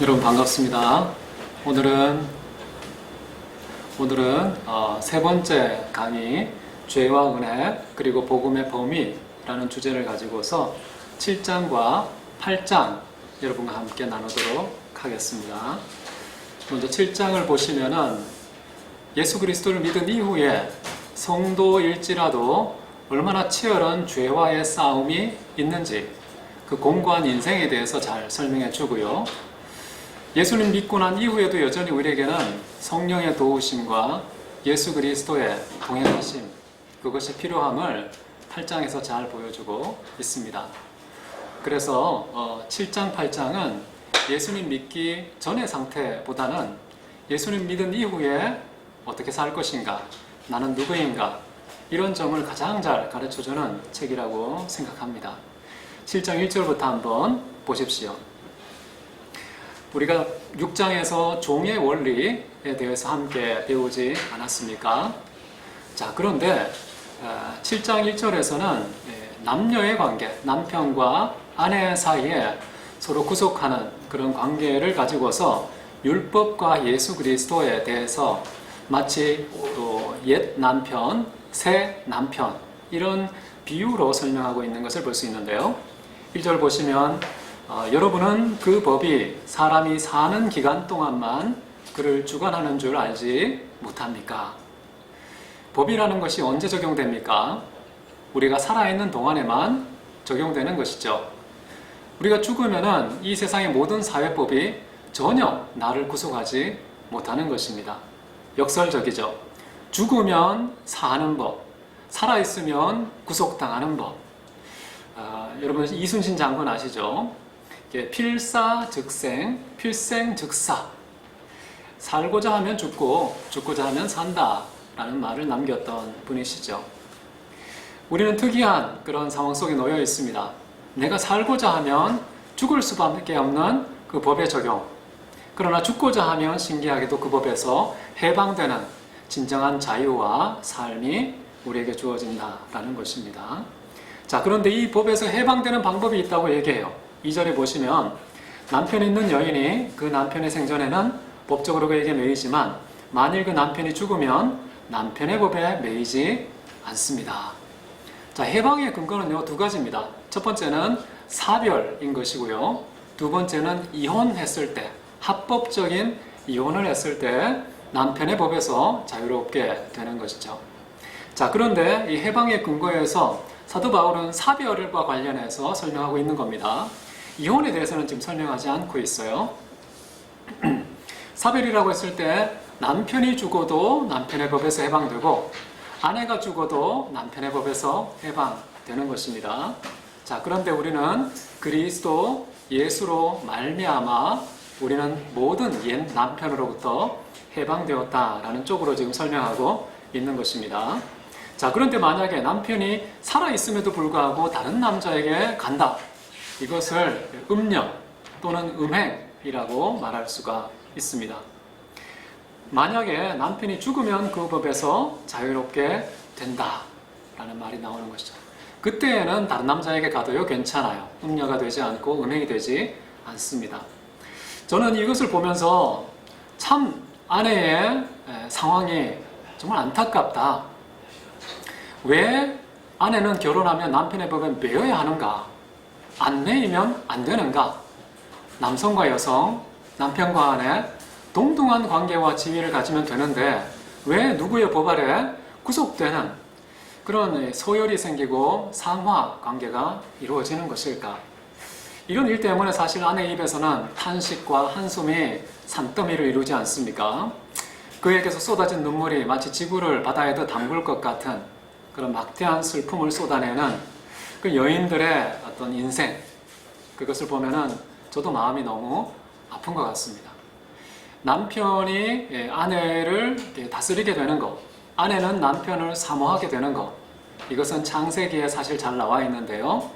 여러분 반갑습니다. 오늘은 세 번째 강의 죄와 은혜 그리고 복음의 범위라는 주제를 가지고서 7장과 8장 여러분과 함께 나누도록 하겠습니다. 먼저 7장을 보시면은 예수 그리스도를 믿은 이후에 성도일지라도 얼마나 치열한 죄와의 싸움이 있는지 그 공고한 인생에 대해서 잘 설명해 주고요. 예수님 믿고 난 이후에도 여전히 우리에게는 성령의 도우심과 예수 그리스도의 동행하심, 그것이 필요함을 8장에서 잘 보여주고 있습니다. 그래서 7장, 8장은 예수님 믿기 전의 상태보다는 예수님 믿은 이후에 어떻게 살 것인가, 나는 누구인가, 이런 점을 가장 잘 가르쳐주는 책이라고 생각합니다. 7장 1절부터 한번 보십시오. 우리가 6장에서 종의 원리에 대해서 함께 배우지 않았습니까? 자, 그런데 7장 1절에서는 남녀의 관계, 남편과 아내 사이에 서로 구속하는 그런 관계를 가지고서 율법과 예수 그리스도에 대해서 마치 옛 남편, 새 남편 이런 비유로 설명하고 있는 것을 볼 수 있는데요. 1절 보시면 여러분은 그 법이 사람이 사는 기간 동안만 그를 주관하는 줄 알지 못합니까? 법이라는 것이 언제 적용됩니까? 우리가 살아있는 동안에만 적용되는 것이죠. 우리가 죽으면은 이 세상의 모든 사회법이 전혀 나를 구속하지 못하는 것입니다. 역설적이죠. 죽으면 사는 법, 살아있으면 구속당하는 법. 여러분 이순신 장군 아시죠? 필사즉생, 필생즉사. 살고자 하면 죽고, 죽고자 하면 산다 라는 말을 남겼던 분이시죠. 우리는 특이한 그런 상황 속에 놓여 있습니다. 내가 살고자 하면 죽을 수밖에 없는 그 법의 적용. 그러나 죽고자 하면 신기하게도 그 법에서 해방되는 진정한 자유와 삶이 우리에게 주어진다라는 것입니다. 자, 그런데 이 법에서 해방되는 방법이 있다고 얘기해요. 2절에 보시면 남편이 있는 여인이 그 남편의 생전에는 법적으로 그에게 매이지만 만일 그 남편이 죽으면 남편의 법에 매이지 않습니다. 자, 해방의 근거는요, 두 가지입니다. 첫 번째는 사별인 것이고요. 두 번째는 이혼했을 때, 합법적인 이혼을 했을 때 남편의 법에서 자유롭게 되는 것이죠. 자, 그런데 이 해방의 근거에서 사도 바울은 사별과 관련해서 설명하고 있는 겁니다. 이혼에 대해서는 지금 설명하지 않고 있어요. 사별이라고 했을 때 남편이 죽어도 남편의 법에서 해방되고 아내가 죽어도 남편의 법에서 해방되는 것입니다. 자, 그런데 우리는 그리스도 예수로 말미암아 우리는 모든 옛 남편으로부터 해방되었다라는 쪽으로 지금 설명하고 있는 것입니다. 자, 그런데 만약에 남편이 살아있음에도 불구하고 다른 남자에게 간다. 이것을 음력 또는 음행이라고 말할 수가 있습니다. 만약에 남편이 죽으면 그 법에서 자유롭게 된다라는 말이 나오는 것이죠. 그때에는 다른 남자에게 가도요 괜찮아요. 음녀가 되지 않고 음행이 되지 않습니다. 저는 이것을 보면서 참 아내의 상황이 정말 안타깝다. 왜 아내는 결혼하면 남편의 법에 매여야 하는가? 안 매이면 안 되는가? 남성과 여성, 남편과 아내 동등한 관계와 지위를 가지면 되는데 왜 누구의 법 아래 구속되는 그런 소열이 생기고 상하 관계가 이루어지는 것일까? 이런 일 때문에 사실 아내 입에서는 탄식과 한숨이 산더미를 이루지 않습니까? 그에게서 쏟아진 눈물이 마치 지구를 바다에다 담글 것 같은 그런 막대한 슬픔을 쏟아내는 그 여인들의 어떤 인생, 그것을 보면은 저도 마음이 너무 아픈 것 같습니다. 남편이 아내를 다스리게 되는 것, 아내는 남편을 사모하게 되는 것, 이것은 창세기에 사실 잘 나와 있는데요.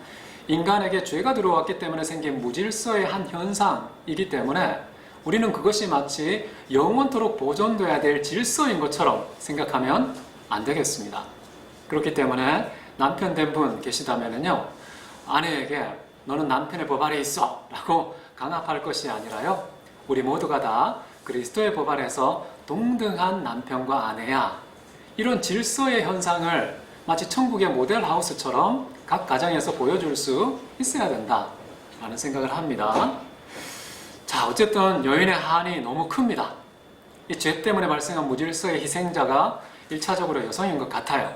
인간에게 죄가 들어왔기 때문에 생긴 무질서의 한 현상이기 때문에 우리는 그것이 마치 영원토록 보존돼야 될 질서인 것처럼 생각하면 안 되겠습니다. 그렇기 때문에 남편 된 분 계시다면요, 아내에게 너는 남편의 법 아래 있어 라고 강압할 것이 아니라요, 우리 모두가 다 그리스도의 법 아래서 동등한 남편과 아내야. 이런 질서의 현상을 마치 천국의 모델하우스처럼 각 가정에서 보여줄 수 있어야 된다라는 생각을 합니다. 자, 어쨌든 여인의 한이 너무 큽니다. 이 죄 때문에 발생한 무질서의 희생자가 1차적으로 여성인 것 같아요.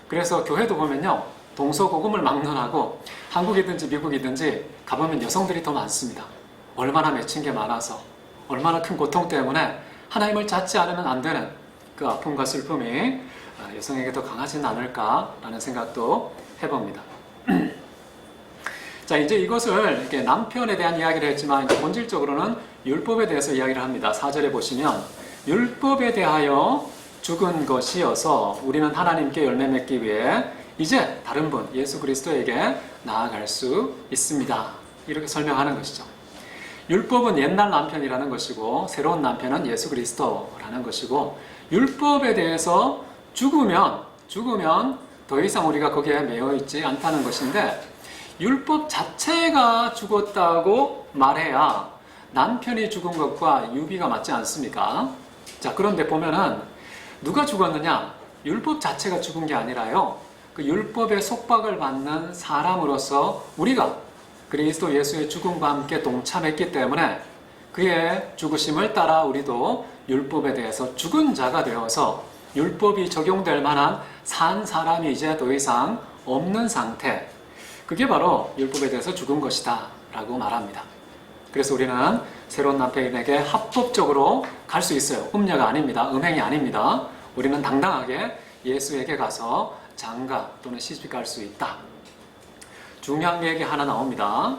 그래서 교회도 보면요, 동서고금을 막론하고 한국이든지 미국이든지 가보면 여성들이 더 많습니다. 얼마나 맺힌 게 많아서, 얼마나 큰 고통 때문에 하나님을 찾지 않으면 안 되는 그 아픔과 슬픔이 여성에게 더 강하지는 않을까라는 생각도 해봅니다. 자, 이제 이것을 이렇게 남편에 대한 이야기를 했지만 이제 본질적으로는 율법에 대해서 이야기를 합니다. 4절에 보시면 율법에 대하여 죽은 것이어서 우리는 하나님께 열매 맺기 위해 이제 다른 분 예수 그리스도에게 나아갈 수 있습니다. 이렇게 설명하는 것이죠. 율법은 옛날 남편이라는 것이고 새로운 남편은 예수 그리스도라는 것이고, 율법에 대해서 죽으면 더 이상 우리가 거기에 매여 있지 않다는 것인데, 율법 자체가 죽었다고 말해야 남편이 죽은 것과 유비가 맞지 않습니까? 자, 그런데 보면은 누가 죽었느냐? 율법 자체가 죽은 게 아니라요, 그 율법의 속박을 받는 사람으로서 우리가 그리스도 예수의 죽음과 함께 동참했기 때문에 그의 죽으심을 따라 우리도 율법에 대해서 죽은 자가 되어서 율법이 적용될 만한 산 사람이 이제 더 이상 없는 상태, 그게 바로 율법에 대해서 죽은 것이다 라고 말합니다. 그래서 우리는 새로운 남편에게 합법적으로 갈 수 있어요. 음녀가 아닙니다. 음행이 아닙니다. 우리는 당당하게 예수에게 가서 장가 또는 시집갈 수 있다. 중요한 얘기 하나 나옵니다.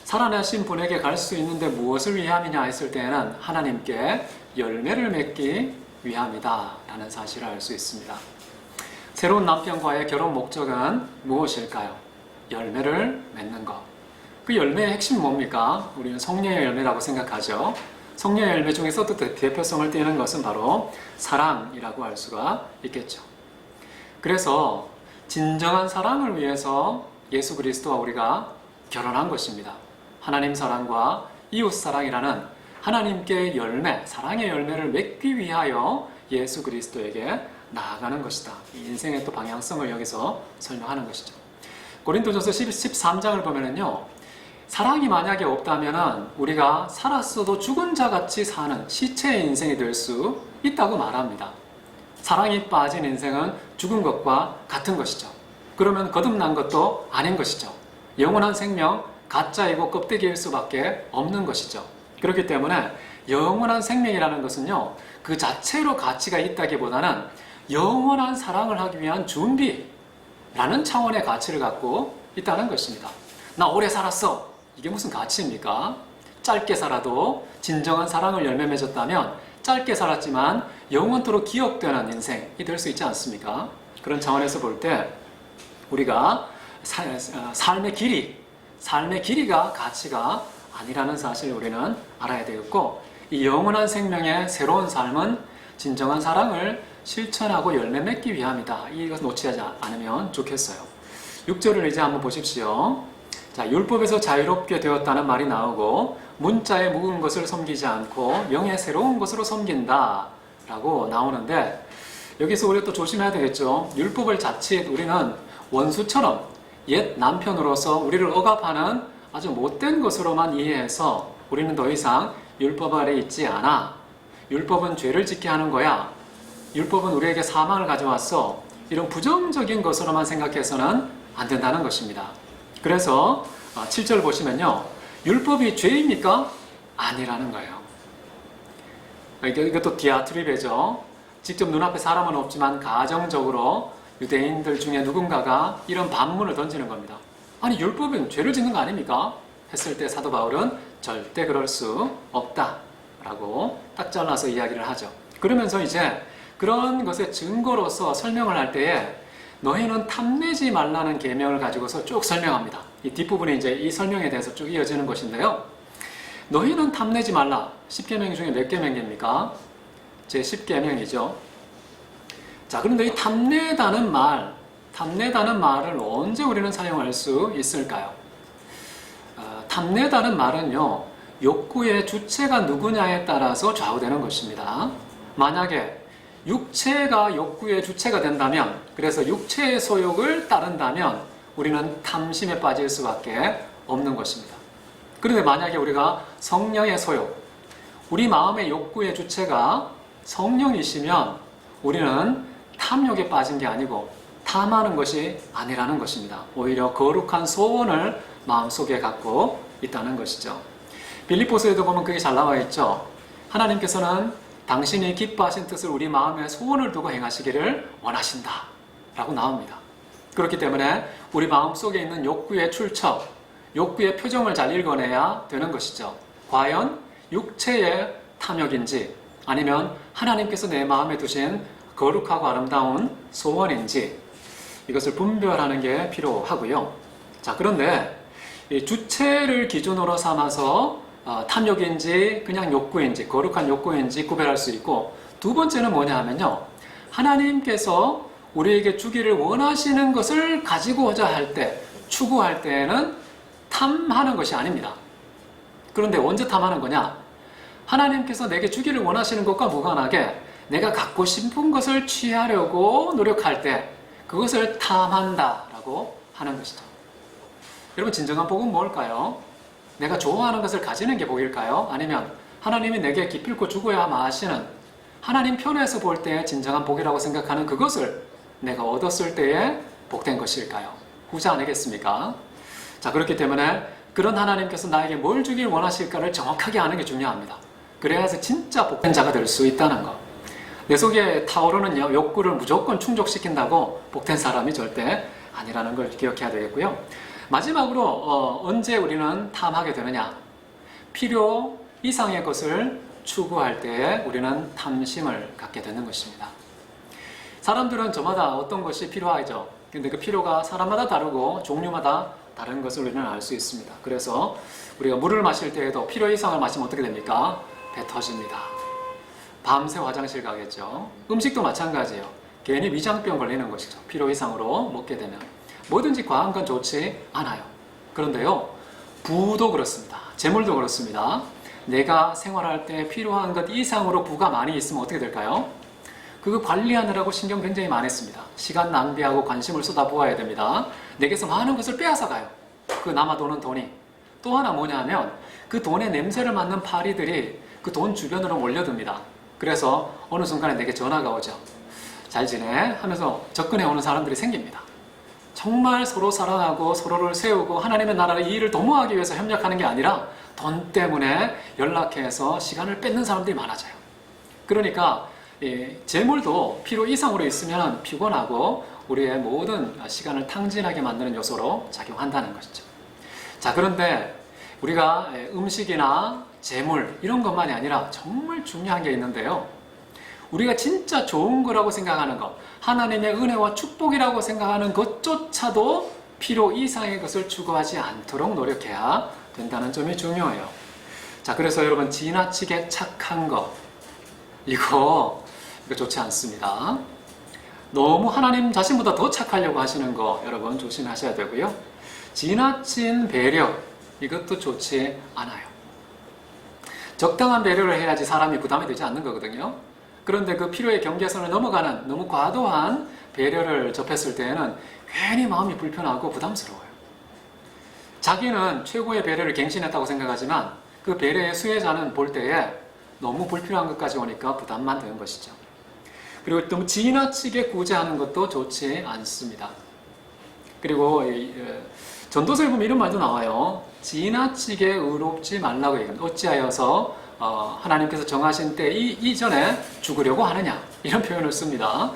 살아나신 분에게 갈 수 있는데 무엇을 위함이냐 했을 때에는 하나님께 열매를 맺기 위함이다 라는 사실을 알 수 있습니다. 새로운 남편과의 결혼 목적은 무엇일까요? 열매를 맺는 것. 그 열매의 핵심은 뭡니까? 우리는 성령의 열매라고 생각하죠. 성령의 열매 중에서도 대표성을 띠는 것은 바로 사랑이라고 할 수가 있겠죠. 그래서 진정한 사랑을 위해서 예수 그리스도와 우리가 결혼한 것입니다. 하나님 사랑과 이웃 사랑이라는 하나님께 열매, 사랑의 열매를 맺기 위하여 예수 그리스도에게 나아가는 것이다. 이 인생의 또 방향성을 여기서 설명하는 것이죠. 고린도전서 13장을 보면은요, 사랑이 만약에 없다면은 우리가 살았어도 죽은 자 같이 사는 시체의 인생이 될 수 있다고 말합니다. 사랑이 빠진 인생은 죽은 것과 같은 것이죠. 그러면 거듭난 것도 아닌 것이죠. 영원한 생명, 가짜이고 껍데기일 수밖에 없는 것이죠. 그렇기 때문에 영원한 생명이라는 것은요, 그 자체로 가치가 있다기보다는 영원한 사랑을 하기 위한 준비라는 차원의 가치를 갖고 있다는 것입니다. 나 오래 살았어. 이게 무슨 가치입니까? 짧게 살아도 진정한 사랑을 열매 맺었다면 짧게 살았지만 영원토록 기억되는 인생이 될 수 있지 않습니까? 그런 차원에서 볼 때 우리가 삶의 길이가 가치가 아니라는 사실을 우리는 알아야 되겠고, 이 영원한 생명의 새로운 삶은 진정한 사랑을 실천하고 열매 맺기 위함이다. 이것 놓치지 않으면 좋겠어요. 6절을 이제 한번 보십시오. 자, 율법에서 자유롭게 되었다는 말이 나오고, 문자에 묵은 것을 섬기지 않고 영의 새로운 것으로 섬긴다 라고 나오는데, 여기서 우리가 또 조심해야 되겠죠. 율법을 자칫 우리는 원수처럼 옛 남편으로서 우리를 억압하는 아주 못된 것으로만 이해해서 우리는 더 이상 율법 아래 있지 않아. 율법은 죄를 짓게 하는 거야. 율법은 우리에게 사망을 가져왔어. 이런 부정적인 것으로만 생각해서는 안 된다는 것입니다. 그래서 7절 보시면요, 율법이 죄입니까? 아니라는 거예요. 이것도 디아트리베죠. 직접 눈앞에 사람은 없지만 가정적으로 유대인들 중에 누군가가 이런 반문을 던지는 겁니다. 아니, 율법은 죄를 짓는 거 아닙니까? 했을 때 사도 바울은 절대 그럴 수 없다 라고 딱 잘라서 이야기를 하죠. 그러면서 이제 그런 것의 증거로서 설명을 할 때에 너희는 탐내지 말라는 계명을 가지고서 쭉 설명합니다. 이 뒷부분에 이제 이 설명에 대해서 쭉 이어지는 것인데요. 너희는 탐내지 말라. 10계명 중에 몇 계명입니까? 제 10계명이죠. 자, 그런데 이 탐내다는 말을 언제 우리는 사용할 수 있을까요? 탐내다는 말은요, 욕구의 주체가 누구냐에 따라서 좌우되는 것입니다. 만약에 육체가 욕구의 주체가 된다면, 그래서 육체의 소욕을 따른다면 우리는 탐심에 빠질 수밖에 없는 것입니다. 그런데 만약에 우리가 성령의 소욕, 우리 마음의 욕구의 주체가 성령이시면 우리는 탐욕에 빠진 게 아니고 탐하는 것이 아니라는 것입니다. 오히려 거룩한 소원을 마음속에 갖고 있다는 것이죠. 빌립보서에도 보면 그게 잘 나와 있죠. 하나님께서는 당신이 기뻐하신 뜻을 우리 마음에 소원을 두고 행하시기를 원하신다 라고 나옵니다. 그렇기 때문에 우리 마음속에 있는 욕구의 출처, 욕구의 표정을 잘 읽어내야 되는 것이죠. 과연 육체의 탐욕인지 아니면 하나님께서 내 마음에 두신 거룩하고 아름다운 소원인지 이것을 분별하는 게 필요하고요. 자, 그런데 이 주체를 기준으로 삼아서 탐욕인지 그냥 욕구인지 거룩한 욕구인지 구별할 수 있고, 두 번째는 뭐냐 하면요, 하나님께서 우리에게 주기를 원하시는 것을 가지고자 할 때, 추구할 때에는 탐하는 것이 아닙니다. 그런데 언제 탐하는 거냐? 하나님께서 내게 주기를 원하시는 것과 무관하게 내가 갖고 싶은 것을 취하려고 노력할 때 그것을 탐한다라고 하는 것이죠. 여러분, 진정한 복은 뭘까요? 내가 좋아하는 것을 가지는 게 복일까요? 아니면 하나님이 내게 기필코 주고야 하시는 하나님 편에서 볼 때 진정한 복이라고 생각하는 그것을 내가 얻었을 때에 복된 것일까요? 후자 아니겠습니까? 자, 그렇기 때문에 그런 하나님께서 나에게 뭘 주길 원하실까를 정확하게 아는 게 중요합니다. 그래야지 진짜 복된 자가 될 수 있다는 것. 내 속에 타오르는 욕구를 무조건 충족시킨다고 복된 사람이 절대 아니라는 걸 기억해야 되겠고요. 마지막으로 언제 우리는 탐하게 되느냐? 필요 이상의 것을 추구할 때 우리는 탐심을 갖게 되는 것입니다. 사람들은 저마다 어떤 것이 필요하죠. 근데 그 필요가 사람마다 다르고 종류마다 다른 것을 우리는 알 수 있습니다. 그래서 우리가 물을 마실 때에도 필요 이상을 마시면 어떻게 됩니까? 배 터집니다. 밤새 화장실 가겠죠. 음식도 마찬가지예요. 괜히 위장병 걸리는 것이죠. 필요 이상으로 먹게 되면. 뭐든지 과한 건 좋지 않아요. 그런데요, 부도 그렇습니다. 재물도 그렇습니다. 내가 생활할 때 필요한 것 이상으로 부가 많이 있으면 어떻게 될까요? 그거 관리하느라고 신경 굉장히 많이 씁니다. 시간 낭비하고 관심을 쏟아부어야 됩니다. 내게서 많은 것을 빼앗아 가요. 그 남아도는 돈이. 또 하나 뭐냐면 그 돈의 냄새를 맡는 파리들이 그 돈 주변으로 몰려듭니다. 그래서 어느 순간에 내게 전화가 오죠. 잘 지내? 하면서 접근해 오는 사람들이 생깁니다. 정말 서로 사랑하고 서로를 세우고 하나님의 나라의 이 일을 도모하기 위해서 협력하는 게 아니라 돈 때문에 연락해서 시간을 뺏는 사람들이 많아져요. 그러니까 재물도 필요 이상으로 있으면 피곤하고 우리의 모든 시간을 탕진하게 만드는 요소로 작용한다는 것이죠. 자, 그런데 우리가 음식이나 재물 이런 것만이 아니라 정말 중요한 게 있는데요. 우리가 진짜 좋은 거라고 생각하는 것, 하나님의 은혜와 축복이라고 생각하는 것조차도 필요 이상의 것을 추구하지 않도록 노력해야 된다는 점이 중요해요. 자, 그래서 여러분, 지나치게 착한 것, 이거 좋지 않습니다. 너무 하나님 자신보다 더 착하려고 하시는 거 여러분 조심하셔야 되고요. 지나친 배려, 이것도 좋지 않아요. 적당한 배려를 해야지 사람이 부담이 되지 않는 거거든요. 그런데 그 필요의 경계선을 넘어가는 너무 과도한 배려를 접했을 때에는 괜히 마음이 불편하고 부담스러워요. 자기는 최고의 배려를 갱신했다고 생각하지만 그 배려의 수혜자는 볼 때에 너무 불필요한 것까지 오니까 부담만 되는 것이죠. 그리고 너무 지나치게 구제하는 것도 좋지 않습니다. 그리고 전도서에 보면 이런 말도 나와요. 지나치게 의롭지 말라고 얘기합니다. 어찌하여서 하나님께서 정하신 때 이전에 죽으려고 하느냐, 이런 표현을 씁니다.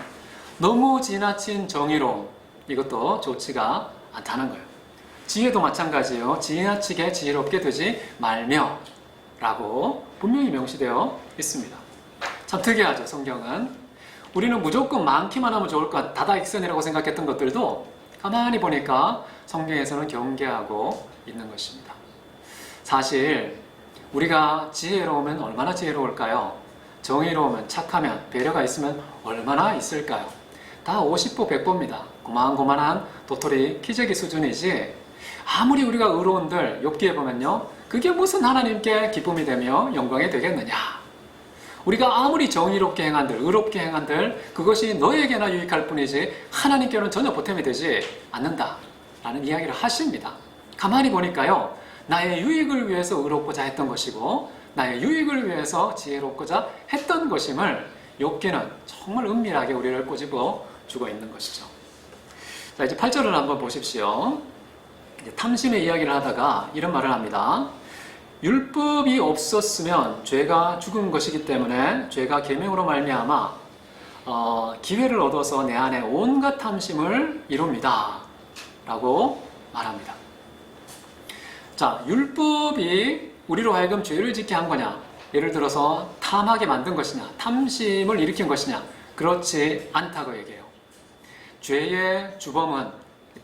너무 지나친 정의로움, 이것도 좋지가 않다는 거예요. 지혜도 마찬가지예요. 지나치게 지혜롭게 되지 말며 라고 분명히 명시되어 있습니다. 참 특이하죠, 성경은. 우리는 무조건 많기만 하면 좋을 것, 다다익선이라고 생각했던 것들도 가만히 보니까 성경에서는 경계하고 있는 것입니다. 사실 우리가 지혜로우면 얼마나 지혜로울까요? 정의로우면, 착하면, 배려가 있으면 얼마나 있을까요? 다 50보 100보입니다. 고만고만한 도토리 키재기 수준이지, 아무리 우리가 의로운들 욥기에 보면요, 그게 무슨 하나님께 기쁨이 되며 영광이 되겠느냐? 우리가 아무리 정의롭게 행한들, 의롭게 행한들 그것이 너에게나 유익할 뿐이지 하나님께는 전혀 보탬이 되지 않는다 라는 이야기를 하십니다. 가만히 보니까요, 나의 유익을 위해서 의롭고자 했던 것이고 나의 유익을 위해서 지혜롭고자 했던 것임을 욥기는 정말 은밀하게 우리를 꼬집어 주고 있는 것이죠. 자, 이제 8절을 한번 보십시오. 탐심의 이야기를 하다가 이런 말을 합니다. 율법이 없었으면 죄가 죽은 것이기 때문에 죄가 계명으로 말미암아 기회를 얻어서 내 안에 온갖 탐심을 이룹니다 라고 말합니다. 자, 율법이 우리로 하여금 죄를 짓게 한 거냐? 예를 들어서 탐하게 만든 것이냐? 탐심을 일으킨 것이냐? 그렇지 않다고 얘기해요. 죄의 주범은,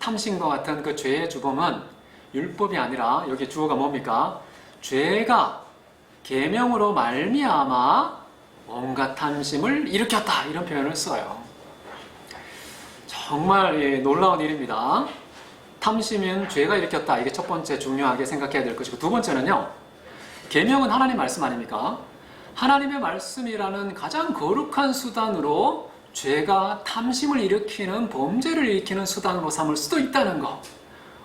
탐심과 같은 그 죄의 주범은 율법이 아니라 여기 주어가 뭡니까? 죄가 계명으로 말미암아 온갖 탐심을 일으켰다 이런 표현을 써요. 정말 놀라운 일입니다. 탐심은 죄가 일으켰다. 이게 첫 번째 중요하게 생각해야 될 것이고, 두 번째는요, 계명은 하나님 말씀 아닙니까? 하나님의 말씀이라는 가장 거룩한 수단으로 죄가 탐심을 일으키는, 범죄를 일으키는 수단으로 삼을 수도 있다는 것,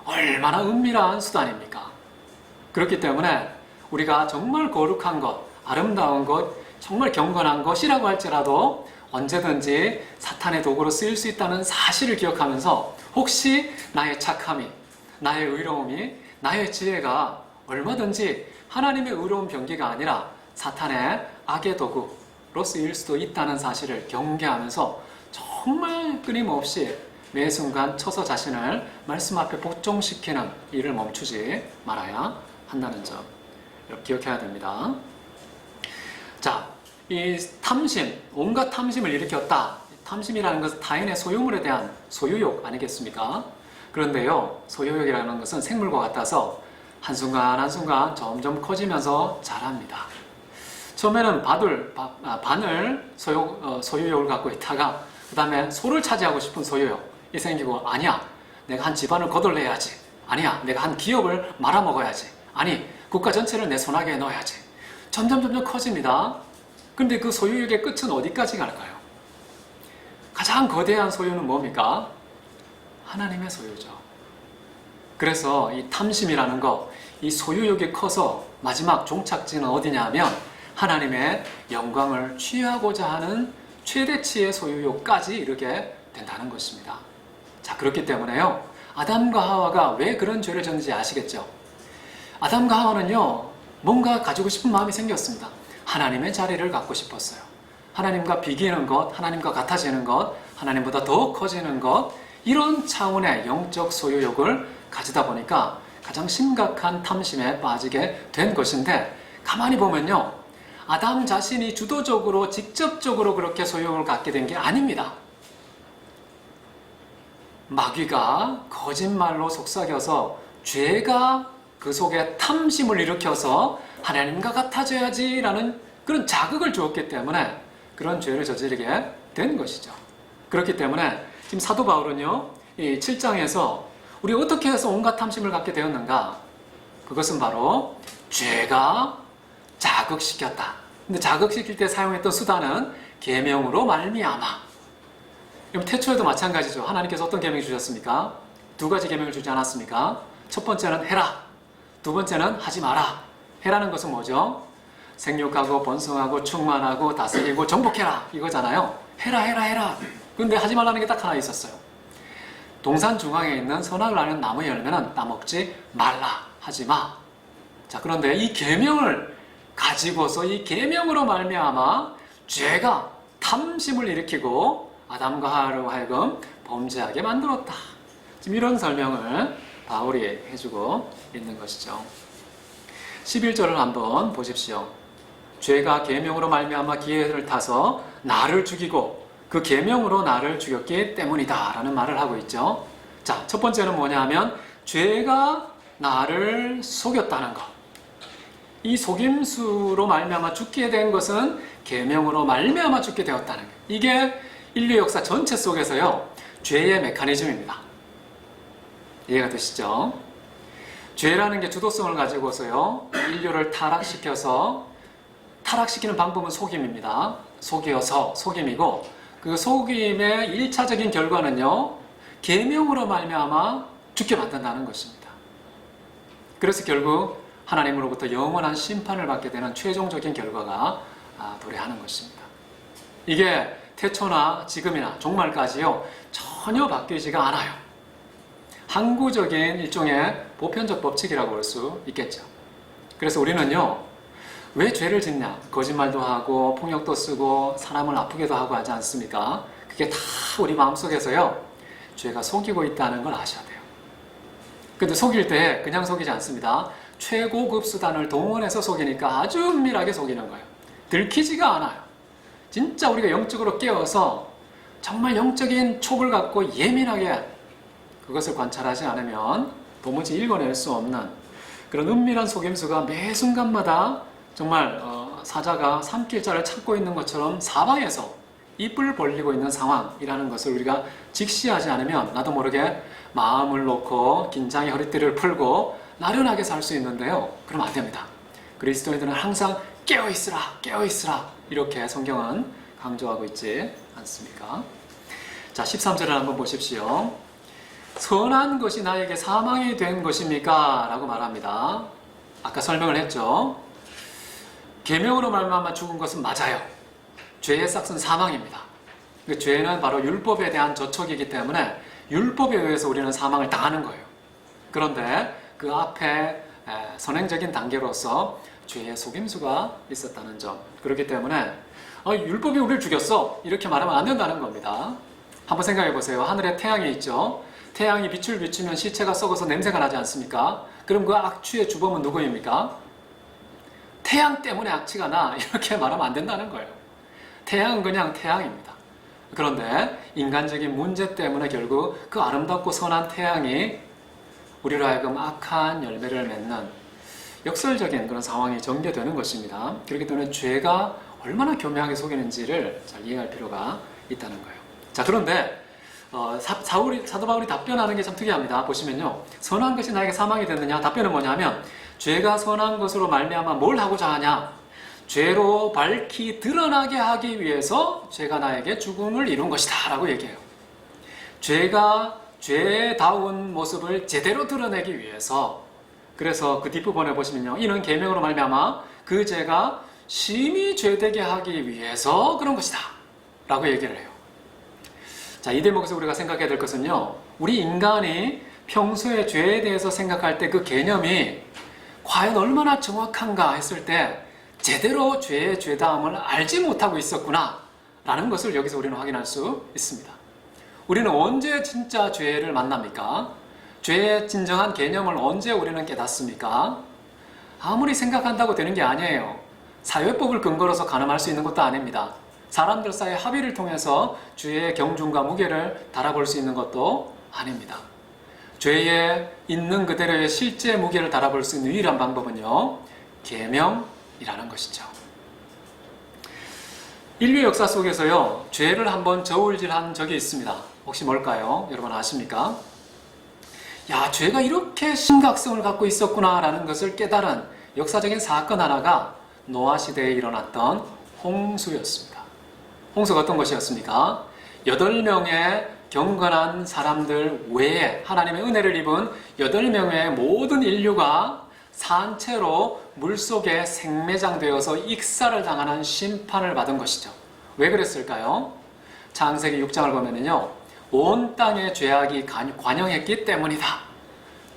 얼마나 은밀한 수단입니까? 그렇기 때문에 우리가 정말 거룩한 것, 아름다운 것, 정말 경건한 것이라고 할지라도 언제든지 사탄의 도구로 쓰일 수 있다는 사실을 기억하면서 혹시 나의 착함이, 나의 의로움이, 나의 지혜가 얼마든지 하나님의 의로운 병기가 아니라 사탄의 악의 도구로 쓰일 수도 있다는 사실을 경계하면서 정말 끊임없이 매 순간 처서 자신을 말씀 앞에 복종시키는 일을 멈추지 말아야 한다는 점 기억해야 됩니다. 자, 이 탐심, 온갖 탐심을 일으켰다. 탐심이라는 것은 타인의 소유물에 대한 소유욕 아니겠습니까? 그런데요, 소유욕이라는 것은 생물과 같아서 한순간 한순간 점점 커지면서 자랍니다. 처음에는 바늘 소유욕을 갖고 있다가 그 다음에 소를 차지하고 싶은 소유욕이 생기고, 아니야, 내가 한 집안을 거덜내야지, 아니야, 내가 한 기업을 말아먹어야지, 아니, 국가 전체를 내 손아귀에 넣어야지. 점점 커집니다. 그런데 그 소유욕의 끝은 어디까지 갈까요? 가장 거대한 소유는 뭡니까? 하나님의 소유죠. 그래서 이 탐심이라는 것, 이 소유욕이 커서 마지막 종착지는 어디냐 하면 하나님의 영광을 취하고자 하는 최대치의 소유욕까지 이르게 된다는 것입니다. 자, 그렇기 때문에요, 아담과 하와가 왜 그런 죄를 졌는지 아시겠죠? 아담과 하와는요, 뭔가 가지고 싶은 마음이 생겼습니다. 하나님의 자리를 갖고 싶었어요. 하나님과 비기는 것, 하나님과 같아지는 것, 하나님보다 더 커지는 것, 이런 차원의 영적 소유욕을 가지다 보니까 가장 심각한 탐심에 빠지게 된 것인데, 가만히 보면요, 아담 자신이 주도적으로 직접적으로 그렇게 소유욕을 갖게 된 게 아닙니다. 마귀가 거짓말로 속삭여서 죄가 그 속에 탐심을 일으켜서 하나님과 같아져야지라는 그런 자극을 주었기 때문에 그런 죄를 저지르게 된 것이죠. 그렇기 때문에 지금 사도 바울은요, 이 7장에서 우리 어떻게 해서 온갖 탐심을 갖게 되었는가? 그것은 바로 죄가 자극시켰다. 근데 자극시킬 때 사용했던 수단은 계명으로 말미암아. 그럼 태초에도 마찬가지죠. 하나님께서 어떤 계명을 주셨습니까? 두 가지 계명을 주지 않았습니까? 첫 번째는 해라. 두 번째는 하지 마라. 해라는 것은 뭐죠? 생육하고 번성하고 충만하고 다스리고 정복해라, 이거잖아요. 해라. 근데 하지 말라는 게 딱 하나 있었어요. 동산 중앙에 있는 선악을 아는 나무 열매는 따먹지 말라, 하지 마. 자, 그런데 이 계명을 가지고서 이 계명으로 말미암아 죄가 탐심을 일으키고 아담과 하와로 하여금 범죄하게 만들었다. 지금 이런 설명을 바울이 해주고 있는 것이죠. 11절을 한번 보십시오. 죄가 계명으로 말미암아 기회를 타서 나를 죽이고 그 계명으로 나를 죽였기 때문이다 라는 말을 하고 있죠. 자, 첫 번째는 뭐냐 하면 죄가 나를 속였다는 것. 이 속임수로 말미암아 죽게 된 것은 계명으로 말미암아 죽게 되었다는 것. 이게 인류 역사 전체 속에서요, 죄의 메커니즘입니다. 이해가 되시죠? 죄라는 게 주도성을 가지고서요, 인류를 타락시키는 방법은 속임입니다. 속임이고, 그 속임의 1차적인 결과는요, 계명으로 말미암아 죽게 만든다는 것입니다. 그래서 결국 하나님으로부터 영원한 심판을 받게 되는 최종적인 결과가 도래하는 것입니다. 이게 태초나 지금이나 종말까지요, 전혀 바뀌지가 않아요. 항구적인 일종의 보편적 법칙이라고 볼 수 있겠죠. 그래서 우리는요, 왜 죄를 짓냐? 거짓말도 하고 폭력도 쓰고 사람을 아프게도 하고 하지 않습니까? 그게 다 우리 마음속에서요, 죄가 속이고 있다는 걸 아셔야 돼요. 근데 속일 때 그냥 속이지 않습니다. 최고급 수단을 동원해서 속이니까 아주 은밀하게 속이는 거예요. 들키지가 않아요. 진짜 우리가 영적으로 깨어서 정말 영적인 촉을 갖고 예민하게 그것을 관찰하지 않으면 도무지 읽어낼 수 없는 그런 은밀한 속임수가 매 순간마다 정말 사자가 삼킬자를 찾고 있는 것처럼 사방에서 입을 벌리고 있는 상황이라는 것을 우리가 직시하지 않으면 나도 모르게 마음을 놓고 긴장의 허리띠를 풀고 나른하게 살 수 있는데요. 그러면 안 됩니다. 그리스도인들은 항상 깨어있으라, 깨어있으라 이렇게 성경은 강조하고 있지 않습니까? 자, 13절을 한번 보십시오. 선한 것이 나에게 사망이 된 것입니까? 라고 말합니다. 아까 설명을 했죠. 계명으로 말미암아 죽은 것은 맞아요. 죄의 싹은 사망입니다. 그 죄는 바로 율법에 대한 저촉이기 때문에 율법에 의해서 우리는 사망을 당하는 거예요. 그런데 그 앞에 선행적인 단계로서 죄의 속임수가 있었다는 점. 그렇기 때문에 율법이 우리를 죽였어 이렇게 말하면 안 된다는 겁니다. 한번 생각해 보세요. 하늘에 태양이 있죠. 태양이 빛을 비추면 시체가 썩어서 냄새가 나지 않습니까? 그럼 그 악취의 주범은 누구입니까? 태양 때문에 악취가 나 이렇게 말하면 안 된다는 거예요. 태양은 그냥 태양입니다. 그런데 인간적인 문제 때문에 결국 그 아름답고 선한 태양이 우리로 하여금 악한 열매를 맺는 역설적인 그런 상황이 전개되는 것입니다. 그렇기 때문에 죄가 얼마나 교묘하게 속이는지를 잘 이해할 필요가 있다는 거예요. 자, 그런데 사도 바울이 답변하는 게 참 특이합니다. 보시면요, 선한 것이 나에게 사망이 됐느냐? 답변은 뭐냐면 죄가 선한 것으로 말미암아 뭘 하고자 하냐? 죄로 밝히 드러나게 하기 위해서 죄가 나에게 죽음을 이룬 것이다 라고 얘기해요. 죄가 죄다운 모습을 제대로 드러내기 위해서, 그래서 그 뒷부분에 보시면요, 이는 계명으로 말미암아 그 죄가 심히 죄되게 하기 위해서 그런 것이다 라고 얘기를 해요. 자, 이 대목에서 우리가 생각해야 될 것은요, 우리 인간이 평소에 죄에 대해서 생각할 때 그 개념이 과연 얼마나 정확한가 했을 때 제대로 죄의 죄다움을 알지 못하고 있었구나 라는 것을 여기서 우리는 확인할 수 있습니다. 우리는 언제 진짜 죄를 만납니까? 죄의 진정한 개념을 언제 우리는 깨닫습니까? 아무리 생각한다고 되는 게 아니에요. 사회법을 근거로서 가늠할 수 있는 것도 아닙니다. 사람들 사이 합의를 통해서 죄의 경중과 무게를 달아볼 수 있는 것도 아닙니다. 죄에 있는 그대로의 실제 무게를 달아볼 수 있는 유일한 방법은요, 계명이라는 것이죠. 인류 역사 속에서요, 죄를 한번 저울질한 적이 있습니다. 혹시 뭘까요? 여러분 아십니까? 야, 죄가 이렇게 심각성을 갖고 있었구나 라는 것을 깨달은 역사적인 사건 하나가 노아 시대에 일어났던 홍수였습니다. 홍수가 어떤 것이었습니까? 8명의 경건한 사람들 외에 하나님의 은혜를 입은 8명의 모든 인류가 산채로 물속에 생매장되어서 익사를 당하는 심판을 받은 것이죠. 왜 그랬을까요? 창세기 6장을 보면요, 온 땅에 죄악이 관영했기 때문이다.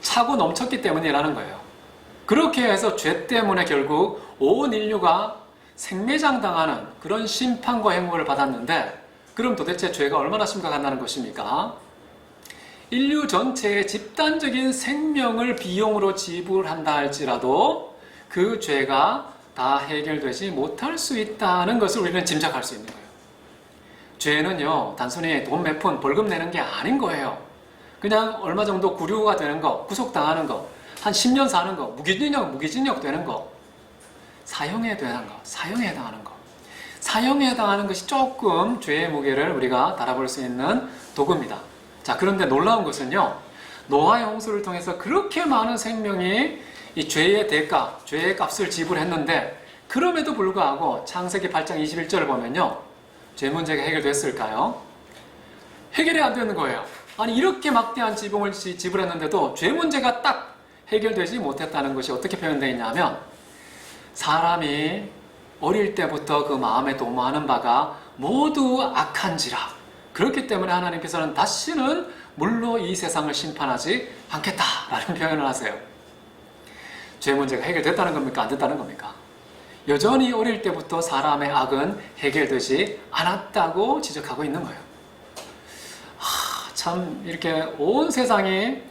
차고 넘쳤기 때문이라는 거예요. 그렇게 해서 죄 때문에 결국 온 인류가 생매장 당하는 그런 심판과 행복을 받았는데, 그럼 도대체 죄가 얼마나 심각하다는 것입니까? 인류 전체의 집단적인 생명을 비용으로 지불한다 할지라도 그 죄가 다 해결되지 못할 수 있다는 것을 우리는 짐작할 수 있는 거예요. 죄는요, 단순히 돈 몇 푼 벌금 내는 게 아닌 거예요. 그냥 얼마 정도 구류가 되는 거, 구속당하는 거, 한 10년 사는 거, 무기징역 되는 거, 사형에 해당하는 거. 사형에 해당하는 것이 조금 죄의 무게를 우리가 달아볼 수 있는 도구입니다. 자, 그런데 놀라운 것은요, 노아의 홍수를 통해서 그렇게 많은 생명이 이 죄의 대가, 죄의 값을 지불했는데 그럼에도 불구하고 창세기 8장 21절을 보면요. 죄 문제가 해결됐을까요? 해결이 안 되는 거예요. 아니 이렇게 막대한 지붕을 지불했는데도 죄 문제가 딱 해결되지 못했다는 것이 어떻게 표현되어 있냐면 사람이 어릴 때부터 그 마음에 도모하는 바가 모두 악한지라 그렇기 때문에 하나님께서는 다시는 물로 이 세상을 심판하지 않겠다라는 표현을 하세요. 죄 문제가 해결됐다는 겁니까? 안 됐다는 겁니까? 여전히 어릴 때부터 사람의 악은 해결되지 않았다고 지적하고 있는 거예요. 참 이렇게 온 세상이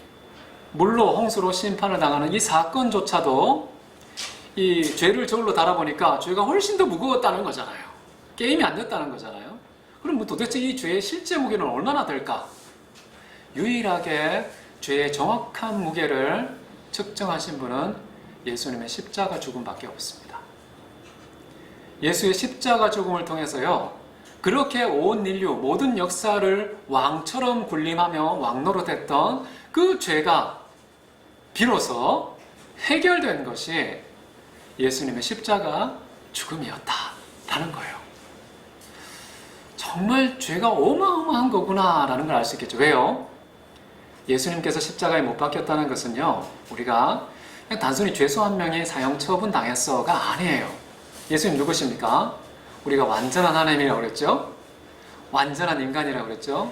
물로 홍수로 심판을 당하는 이 사건조차도 이 죄를 저울로 달아보니까 죄가 훨씬 더 무거웠다는 거잖아요. 게임이 안 됐다는 거잖아요. 그럼 뭐 도대체 이 죄의 실제 무게는 얼마나 될까? 유일하게 죄의 정확한 무게를 측정하신 분은 예수님의 십자가 죽음밖에 없습니다. 예수의 십자가 죽음을 통해서요. 그렇게 온 인류 모든 역사를 왕처럼 군림하며 왕노릇했던 그 죄가 비로소 해결된 것이 예수님의 십자가 죽음이었다라는 거예요. 정말 죄가 어마어마한 거구나라는 걸 알 수 있겠죠. 왜요? 예수님께서 십자가에 못 박혔다는 것은요. 우리가 그냥 단순히 죄수 한 명이 사형 처분 당했어가 아니에요. 예수님 누구십니까? 우리가 완전한 하나님이라고 그랬죠? 완전한 인간이라고 그랬죠?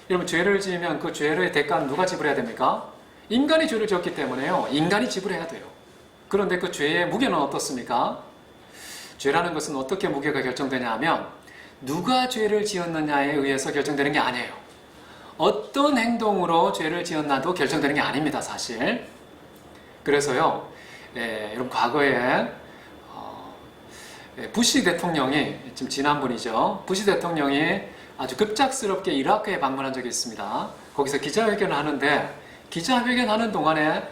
여러분 죄를 지으면 그 죄의 대가는 누가 지불해야 됩니까? 인간이 죄를 지었기 때문에요. 인간이 지불해야 돼요. 그런데 그 죄의 무게는 어떻습니까? 죄라는 것은 어떻게 무게가 결정되냐 하면 누가 죄를 지었느냐에 의해서 결정되는 게 아니에요. 어떤 행동으로 죄를 지었나도 결정되는 게 아닙니다. 사실. 그래서요. 여러분 과거에 부시 대통령이 지금 지난번이죠. 부시 대통령이 아주 급작스럽게 이라크에 방문한 적이 있습니다. 거기서 기자회견을 하는데 기자회견하는 동안에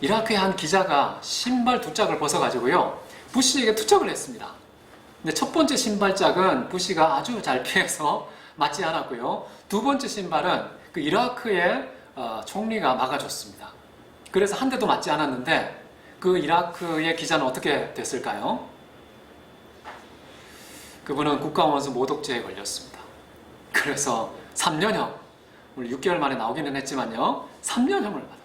이라크의 한 기자가 신발 두 짝을 벗어가지고요. 부시에게 투척을 했습니다. 근데 첫 번째 신발짝은 부시가 아주 잘 피해서 맞지 않았고요. 두 번째 신발은 그 이라크의 총리가 막아줬습니다. 그래서 한 대도 맞지 않았는데 그 이라크의 기자는 어떻게 됐을까요? 그분은 국가원수 모독죄에 걸렸습니다. 그래서 3년형, 물론 6개월 만에 나오기는 했지만요. 3년형을 받았어요.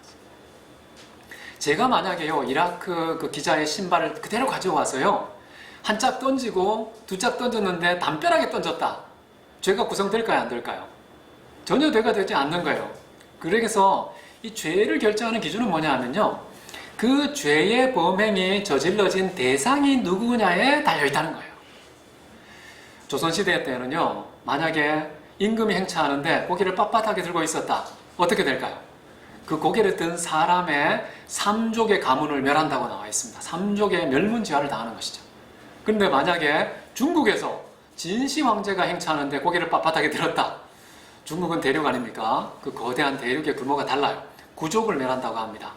제가 만약에요, 이라크 그 기자의 신발을 그대로 가져와서요. 한 짝 던지고 두 짝 던졌는데 담벼락에 던졌다. 죄가 구성될까요? 안 될까요? 전혀 죄가 되지 않는 거예요. 그래서 이 죄를 결정하는 기준은 뭐냐 하면요. 그 죄의 범행이 저질러진 대상이 누구냐에 달려있다는 거예요. 조선시대 때는요. 만약에 임금이 행차하는데 고개를 빳빳하게 들고 있었다. 어떻게 될까요? 그 고개를 든 사람의 3족의 가문을 멸한다고 나와 있습니다. 3족의 멸문지화를 당하는 것이죠. 그런데 만약에 중국에서 진시 황제가 행차하는데 고개를 빳빳하게 들었다. 중국은 대륙 아닙니까? 그 거대한 대륙의 규모가 달라요. 구족을 멸한다고 합니다.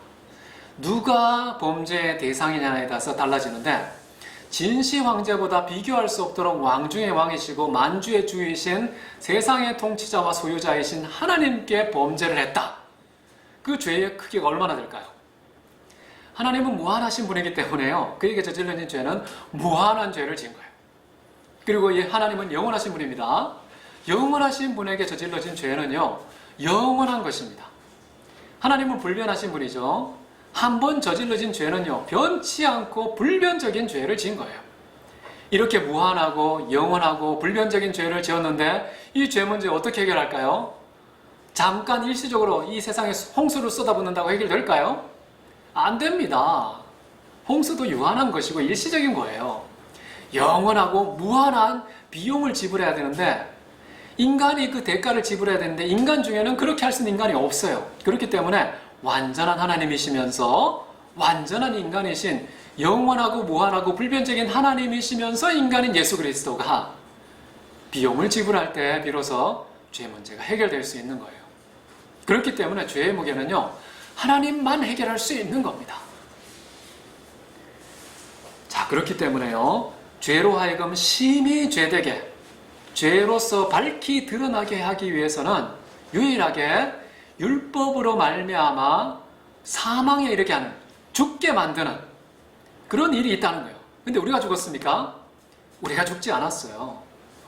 누가 범죄의 대상이냐에 따라서 달라지는데 진시 황제보다 비교할 수 없도록 왕 중의 왕이시고 만주의 주이신 세상의 통치자와 소유자이신 하나님께 범죄를 했다. 그 죄의 크기가 얼마나 될까요? 하나님은 무한하신 분이기 때문에요. 그에게 저질러진 죄는 무한한 죄를 지은 거예요. 그리고 이 하나님은 영원하신 분입니다. 영원하신 분에게 저질러진 죄는요. 영원한 것입니다. 하나님은 불변하신 분이죠. 한 번 저질러진 죄는요. 변치 않고 불변적인 죄를 지은 거예요. 이렇게 무한하고 영원하고 불변적인 죄를 지었는데 이 죄 문제 어떻게 해결할까요? 잠깐 일시적으로 이 세상에 홍수를 쏟아붓는다고 해결될까요? 안 됩니다. 홍수도 유한한 것이고 일시적인 거예요. 영원하고 무한한 비용을 지불해야 되는데 인간이 그 대가를 지불해야 되는데 인간 중에는 그렇게 할 수 있는 인간이 없어요. 그렇기 때문에 완전한 하나님이시면서 완전한 인간이신 영원하고 무한하고 불변적인 하나님이시면서 인간인 예수 그리스도가 비용을 지불할 때 비로소 죄 문제가 해결될 수 있는 거예요. 그렇기 때문에 죄의 무게는요. 하나님만 해결할 수 있는 겁니다. 자, 그렇기 때문에요. 죄로 하여금 심히 죄되게 죄로서 밝히 드러나게 하기 위해서는 유일하게 율법으로 말미암아 사망에 이르게 하는, 죽게 만드는 그런 일이 있다는 거예요. 근데 우리가 죽었습니까? 우리가 죽지 않았어요.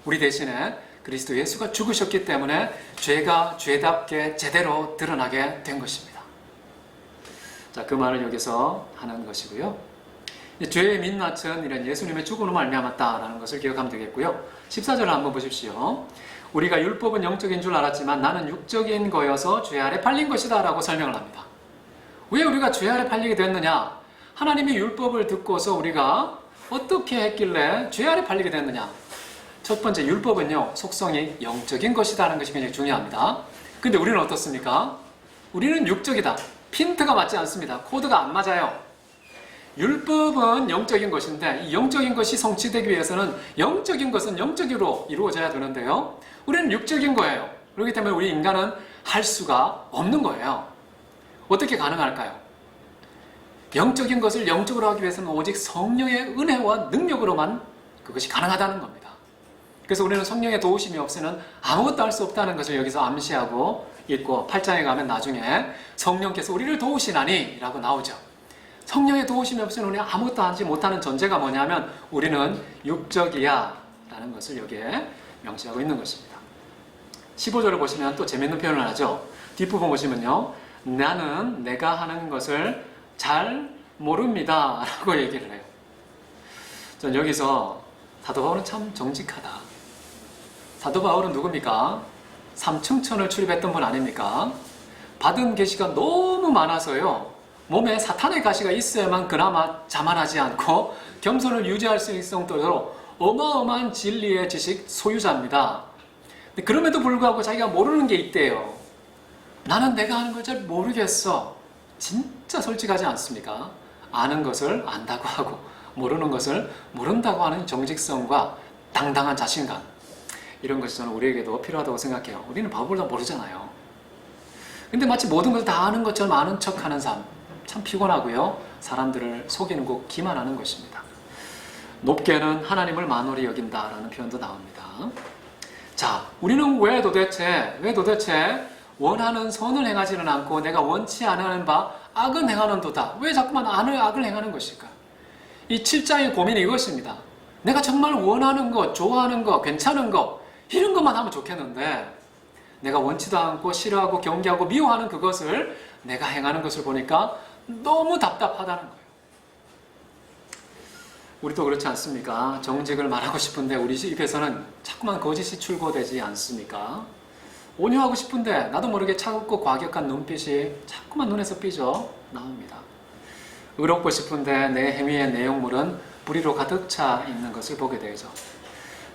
우리 대신에 그리스도 예수가 죽으셨기 때문에 죄가 죄답게 제대로 드러나게 된 것입니다. 자, 그 말을 여기서 하는 것이고요. 죄의 민낯은 이런 예수님의 죽음으로 말미암았다라는 것을 기억하면 되겠고요. 14절을 한번 보십시오. 우리가 율법은 영적인 줄 알았지만 나는 육적인 거여서 죄 아래 팔린 것이다 라고 설명을 합니다. 왜 우리가 죄 아래 팔리게 됐느냐? 하나님의 율법을 듣고서 우리가 어떻게 했길래 죄 아래 팔리게 됐느냐? 첫 번째, 율법은요, 속성이 영적인 것이다라는 것이 굉장히 중요합니다. 근데 우리는 어떻습니까? 우리는 육적이다. 핀트가 맞지 않습니다. 코드가 안 맞아요. 율법은 영적인 것인데 이 영적인 것이 성취되기 위해서는 영적인 것은 영적으로 이루어져야 되는데요. 우리는 육적인 거예요. 그렇기 때문에 우리 인간은 할 수가 없는 거예요. 어떻게 가능할까요? 영적인 것을 영적으로 하기 위해서는 오직 성령의 은혜와 능력으로만 그것이 가능하다는 겁니다. 그래서 우리는 성령의 도우심이 없이는 아무것도 할 수 없다는 것을 여기서 암시하고 있고 8장에 가면 나중에 성령께서 우리를 도우시나니 라고 나오죠. 성령의 도우심이 없이는 우리는 아무것도 하지 못하는 전제가 뭐냐면 우리는 육적이야 라는 것을 여기에 명시하고 있는 것입니다. 15절을 보시면 또 재밌는 표현을 하죠. 뒷부분 보시면요. 나는 내가 하는 것을 잘 모릅니다 라고 얘기를 해요. 전 여기서 사도 바울은 참 정직하다. 사도 바울은 누굽니까? 삼층천을 출입했던 분 아닙니까? 받은 계시가 너무 많아서요. 몸에 사탄의 가시가 있어야만 그나마 자만하지 않고 겸손을 유지할 수 있을 정도로 어마어마한 진리의 지식 소유자입니다. 그럼에도 불구하고 자기가 모르는 게 있대요. 나는 내가 하는 걸 잘 모르겠어. 진짜 솔직하지 않습니까? 아는 것을 안다고 하고 모르는 것을 모른다고 하는 정직성과 당당한 자신감, 이런 것이 저는 우리에게도 필요하다고 생각해요. 우리는 바보보다 모르잖아요. 근데 마치 모든 것을 다 아는 것처럼 아는 척하는 삶, 참 피곤하고요. 사람들을 속이는 거 기만하는 것입니다. 높게는 하나님을 만홀히 여긴다라는 표현도 나옵니다. 자, 우리는 왜 도대체 원하는 선을 행하지는 않고 내가 원치 않은 바 악은 행하는도다. 왜 자꾸만 악을 행하는 것일까? 이 7장의 고민이 이것입니다. 내가 정말 원하는 것, 좋아하는 것, 괜찮은 것, 이런 것만 하면 좋겠는데 내가 원치도 않고 싫어하고 경계하고 미워하는 그것을 내가 행하는 것을 보니까 너무 답답하다는 거예요. 우리도 그렇지 않습니까? 정직을 말하고 싶은데 우리 입에서는 자꾸만 거짓이 출고되지 않습니까? 온유하고 싶은데 나도 모르게 차갑고 과격한 눈빛이 자꾸만 눈에서 삐져 나옵니다. 의롭고 싶은데 내 행위의 내용물은 불의로 가득 차 있는 것을 보게 되죠.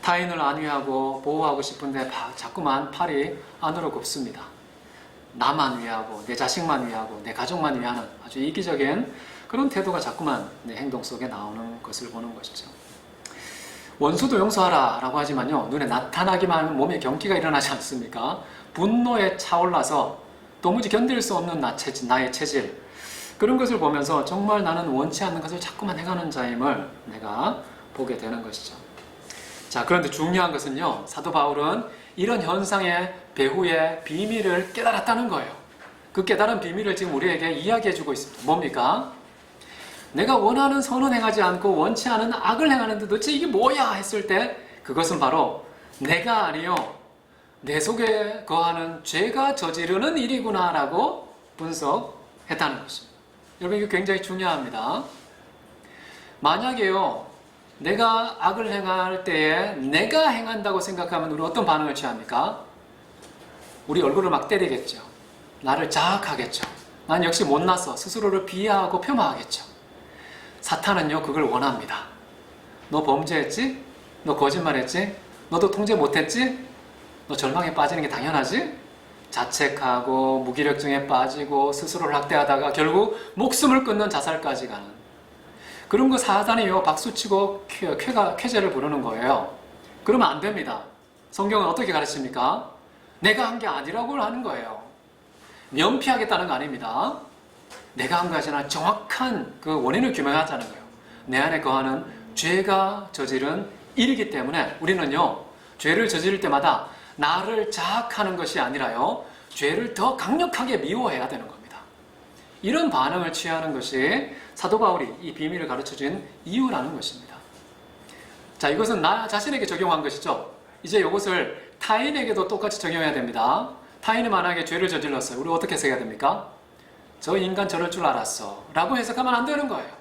타인을 안위하고 보호하고 싶은데 자꾸만 팔이 안으로 굽습니다. 나만 위하고 내 자식만 위하고 내 가족만 위하는 아주 이기적인 그런 태도가 자꾸만 내 행동 속에 나오는 것을 보는 것이죠. 원수도 용서하라 라고 하지만요, 눈에 나타나기만 하면 몸에 경기가 일어나지 않습니까? 분노에 차올라서 도무지 견딜 수 없는 나의 체질, 그런 것을 보면서 정말 나는 원치 않는 것을 자꾸만 행하는 자임을 내가 보게 되는 것이죠. 자, 그런데 중요한 것은요, 사도 바울은 이런 현상의 배후의 비밀을 깨달았다는 거예요. 그 깨달은 비밀을 지금 우리에게 이야기해주고 있습니다. 뭡니까? 내가 원하는 선은 행하지 않고 원치 않은 악을 행하는데 도대체 이게 뭐야 했을 때 그것은 바로 내가 아니요 내 속에 거하는 죄가 저지르는 일이구나 라고 분석했다는 것입니다. 여러분, 이거 굉장히 중요합니다. 만약에요 내가 악을 행할 때에 내가 행한다고 생각하면 우리 어떤 반응을 취합니까? 우리 얼굴을 막 때리겠죠. 나를 자학하겠죠. 난 역시 못났어. 스스로를 비하하고 폄하하겠죠. 사탄은요 그걸 원합니다. 너 범죄했지? 너 거짓말했지? 너도 통제 못했지? 너 절망에 빠지는 게 당연하지? 자책하고 무기력증에 빠지고 스스로를 학대하다가 결국 목숨을 끊는 자살까지 가는 그런 거 사단이요 박수치고 쾌재를 부르는 거예요. 그러면 안 됩니다. 성경은 어떻게 가르칩니까? 내가 한 게 아니라고 하는 거예요. 면피하겠다는 거 아닙니다. 내가 한 것이 아니라 정확한 그 원인을 규명하자는 거예요. 내 안에 거하는 죄가 저지른 일이기 때문에 우리는요 죄를 저지를 때마다 나를 자학하는 것이 아니라요 죄를 더 강력하게 미워해야 되는 겁니다. 이런 반응을 취하는 것이 사도 바울이 이 비밀을 가르쳐준 이유라는 것입니다. 자, 이것은 나 자신에게 적용한 것이죠. 이제 이것을 타인에게도 똑같이 적용해야 됩니다. 타인이 만약에 죄를 저질렀어요. 우리 어떻게 해석해야 됩니까? 저 인간 저럴 줄 알았어 라고 해석하면 안 되는 거예요.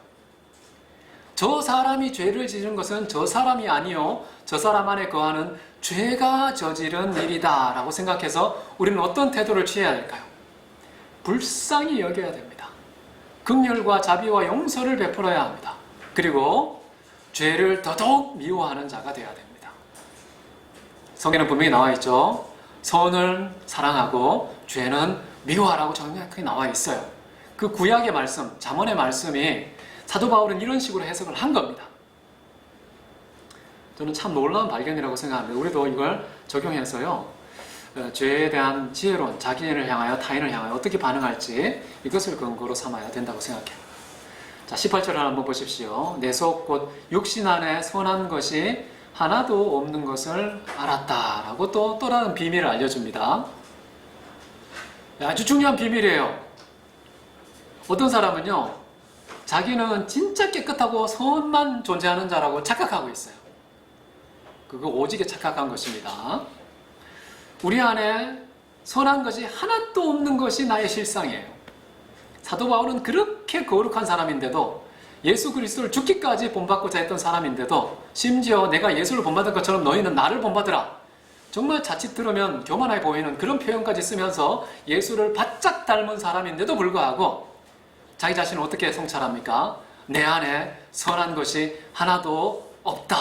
저 사람이 죄를 지은 것은 저 사람이 아니요 저 사람 안에 거하는 죄가 저지른 일이다 라고 생각해서 우리는 어떤 태도를 취해야 될까요? 불쌍히 여겨야 됩니다. 긍휼과 자비와 용서를 베풀어야 합니다. 그리고 죄를 더더욱 미워하는 자가 되어야 됩니다. 성경에는 분명히 나와 있죠. 선을 사랑하고 죄는 미워하라고 정확하게 나와 있어요. 그 구약의 말씀, 잠언의 말씀이 사도 바울은 이런 식으로 해석을 한 겁니다. 저는 참 놀라운 발견이라고 생각합니다. 우리도 이걸 적용해서요. 죄에 대한 지혜론, 자기를 향하여 타인을 향하여 어떻게 반응할지 이것을 근거로 삼아야 된다고 생각해요. 자, 18절을 한번 보십시오. 내 속 곧 육신 안에 선한 것이 하나도 없는 것을 알았다라고 또 다른 비밀을 알려줍니다. 아주 중요한 비밀이에요. 어떤 사람은요, 자기는 진짜 깨끗하고 선만 존재하는 자라고 착각하고 있어요. 그거 오지게 착각한 것입니다. 우리 안에 선한 것이 하나도 없는 것이 나의 실상이에요. 사도 바울은 그렇게 거룩한 사람인데도 예수 그리스도를 죽기까지 본받고자 했던 사람인데도 심지어 내가 예수를 본받은 것처럼 너희는 나를 본받으라. 정말 자칫 들으면 교만해 보이는 그런 표현까지 쓰면서 예수를 바짝 닮은 사람인데도 불구하고 자기 자신을 어떻게 성찰합니까? 내 안에 선한 것이 하나도 없다.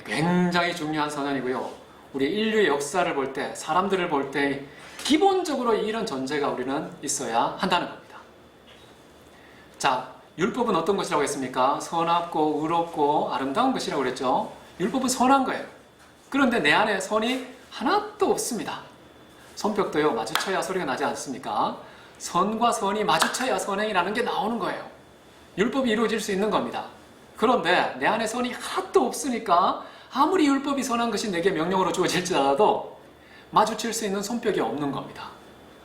굉장히 중요한 선언이고요. 우리 인류의 역사를 볼 때, 사람들을 볼 때 기본적으로 이런 전제가 우리는 있어야 한다는 겁니다. 자, 율법은 어떤 것이라고 했습니까? 선하고 의롭고 아름다운 것이라고 그랬죠. 율법은 선한 거예요. 그런데 내 안에 선이 하나도 없습니다. 손뼉도요, 마주쳐야 소리가 나지 않습니까? 선과 선이 마주쳐야 선행이라는 게 나오는 거예요. 율법이 이루어질 수 있는 겁니다. 그런데 내 안에 선이 하나도 없으니까 아무리 율법이 선한 것이 내게 명령으로 주어질지라도 마주칠 수 있는 손뼉이 없는 겁니다.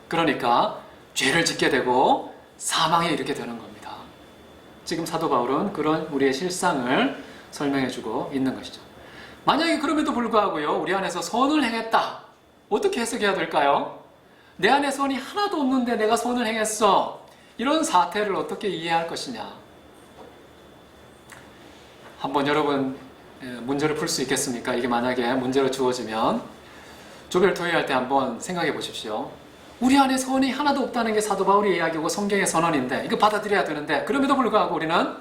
그러니까 죄를 짓게 되고 사망에 이르게 되는 겁니다. 지금 사도 바울은 그런 우리의 실상을 설명해주고 있는 것이죠. 만약에 그럼에도 불구하고요, 우리 안에서 선을 행했다. 어떻게 해석해야 될까요? 내 안에 선이 하나도 없는데 내가 선을 행했어. 이런 사태를 어떻게 이해할 것이냐. 한번 여러분 문제를 풀 수 있겠습니까? 이게 만약에 문제로 주어지면 조별 토의할 때 한번 생각해 보십시오. 우리 안에 선이 하나도 없다는 게 사도 바울의 이야기고 성경의 선언인데 이거 받아들여야 되는데 그럼에도 불구하고 우리는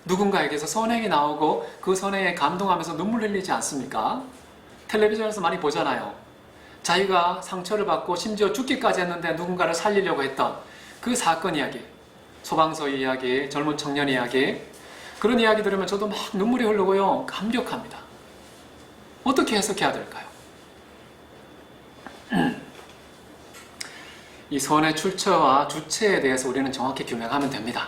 누군가에게서 선행이 나오고 그 선행에 감동하면서 눈물 흘리지 않습니까? 텔레비전에서 많이 보잖아요. 자기가 상처를 받고 심지어 죽기까지 했는데 누군가를 살리려고 했던 그 사건 이야기, 소방서 이야기, 젊은 청년 이야기, 그런 이야기 들으면 저도 막 눈물이 흐르고요. 감격합니다. 어떻게 해석해야 될까요? 이 선의 출처와 주체에 대해서 우리는 정확히 규명하면 됩니다.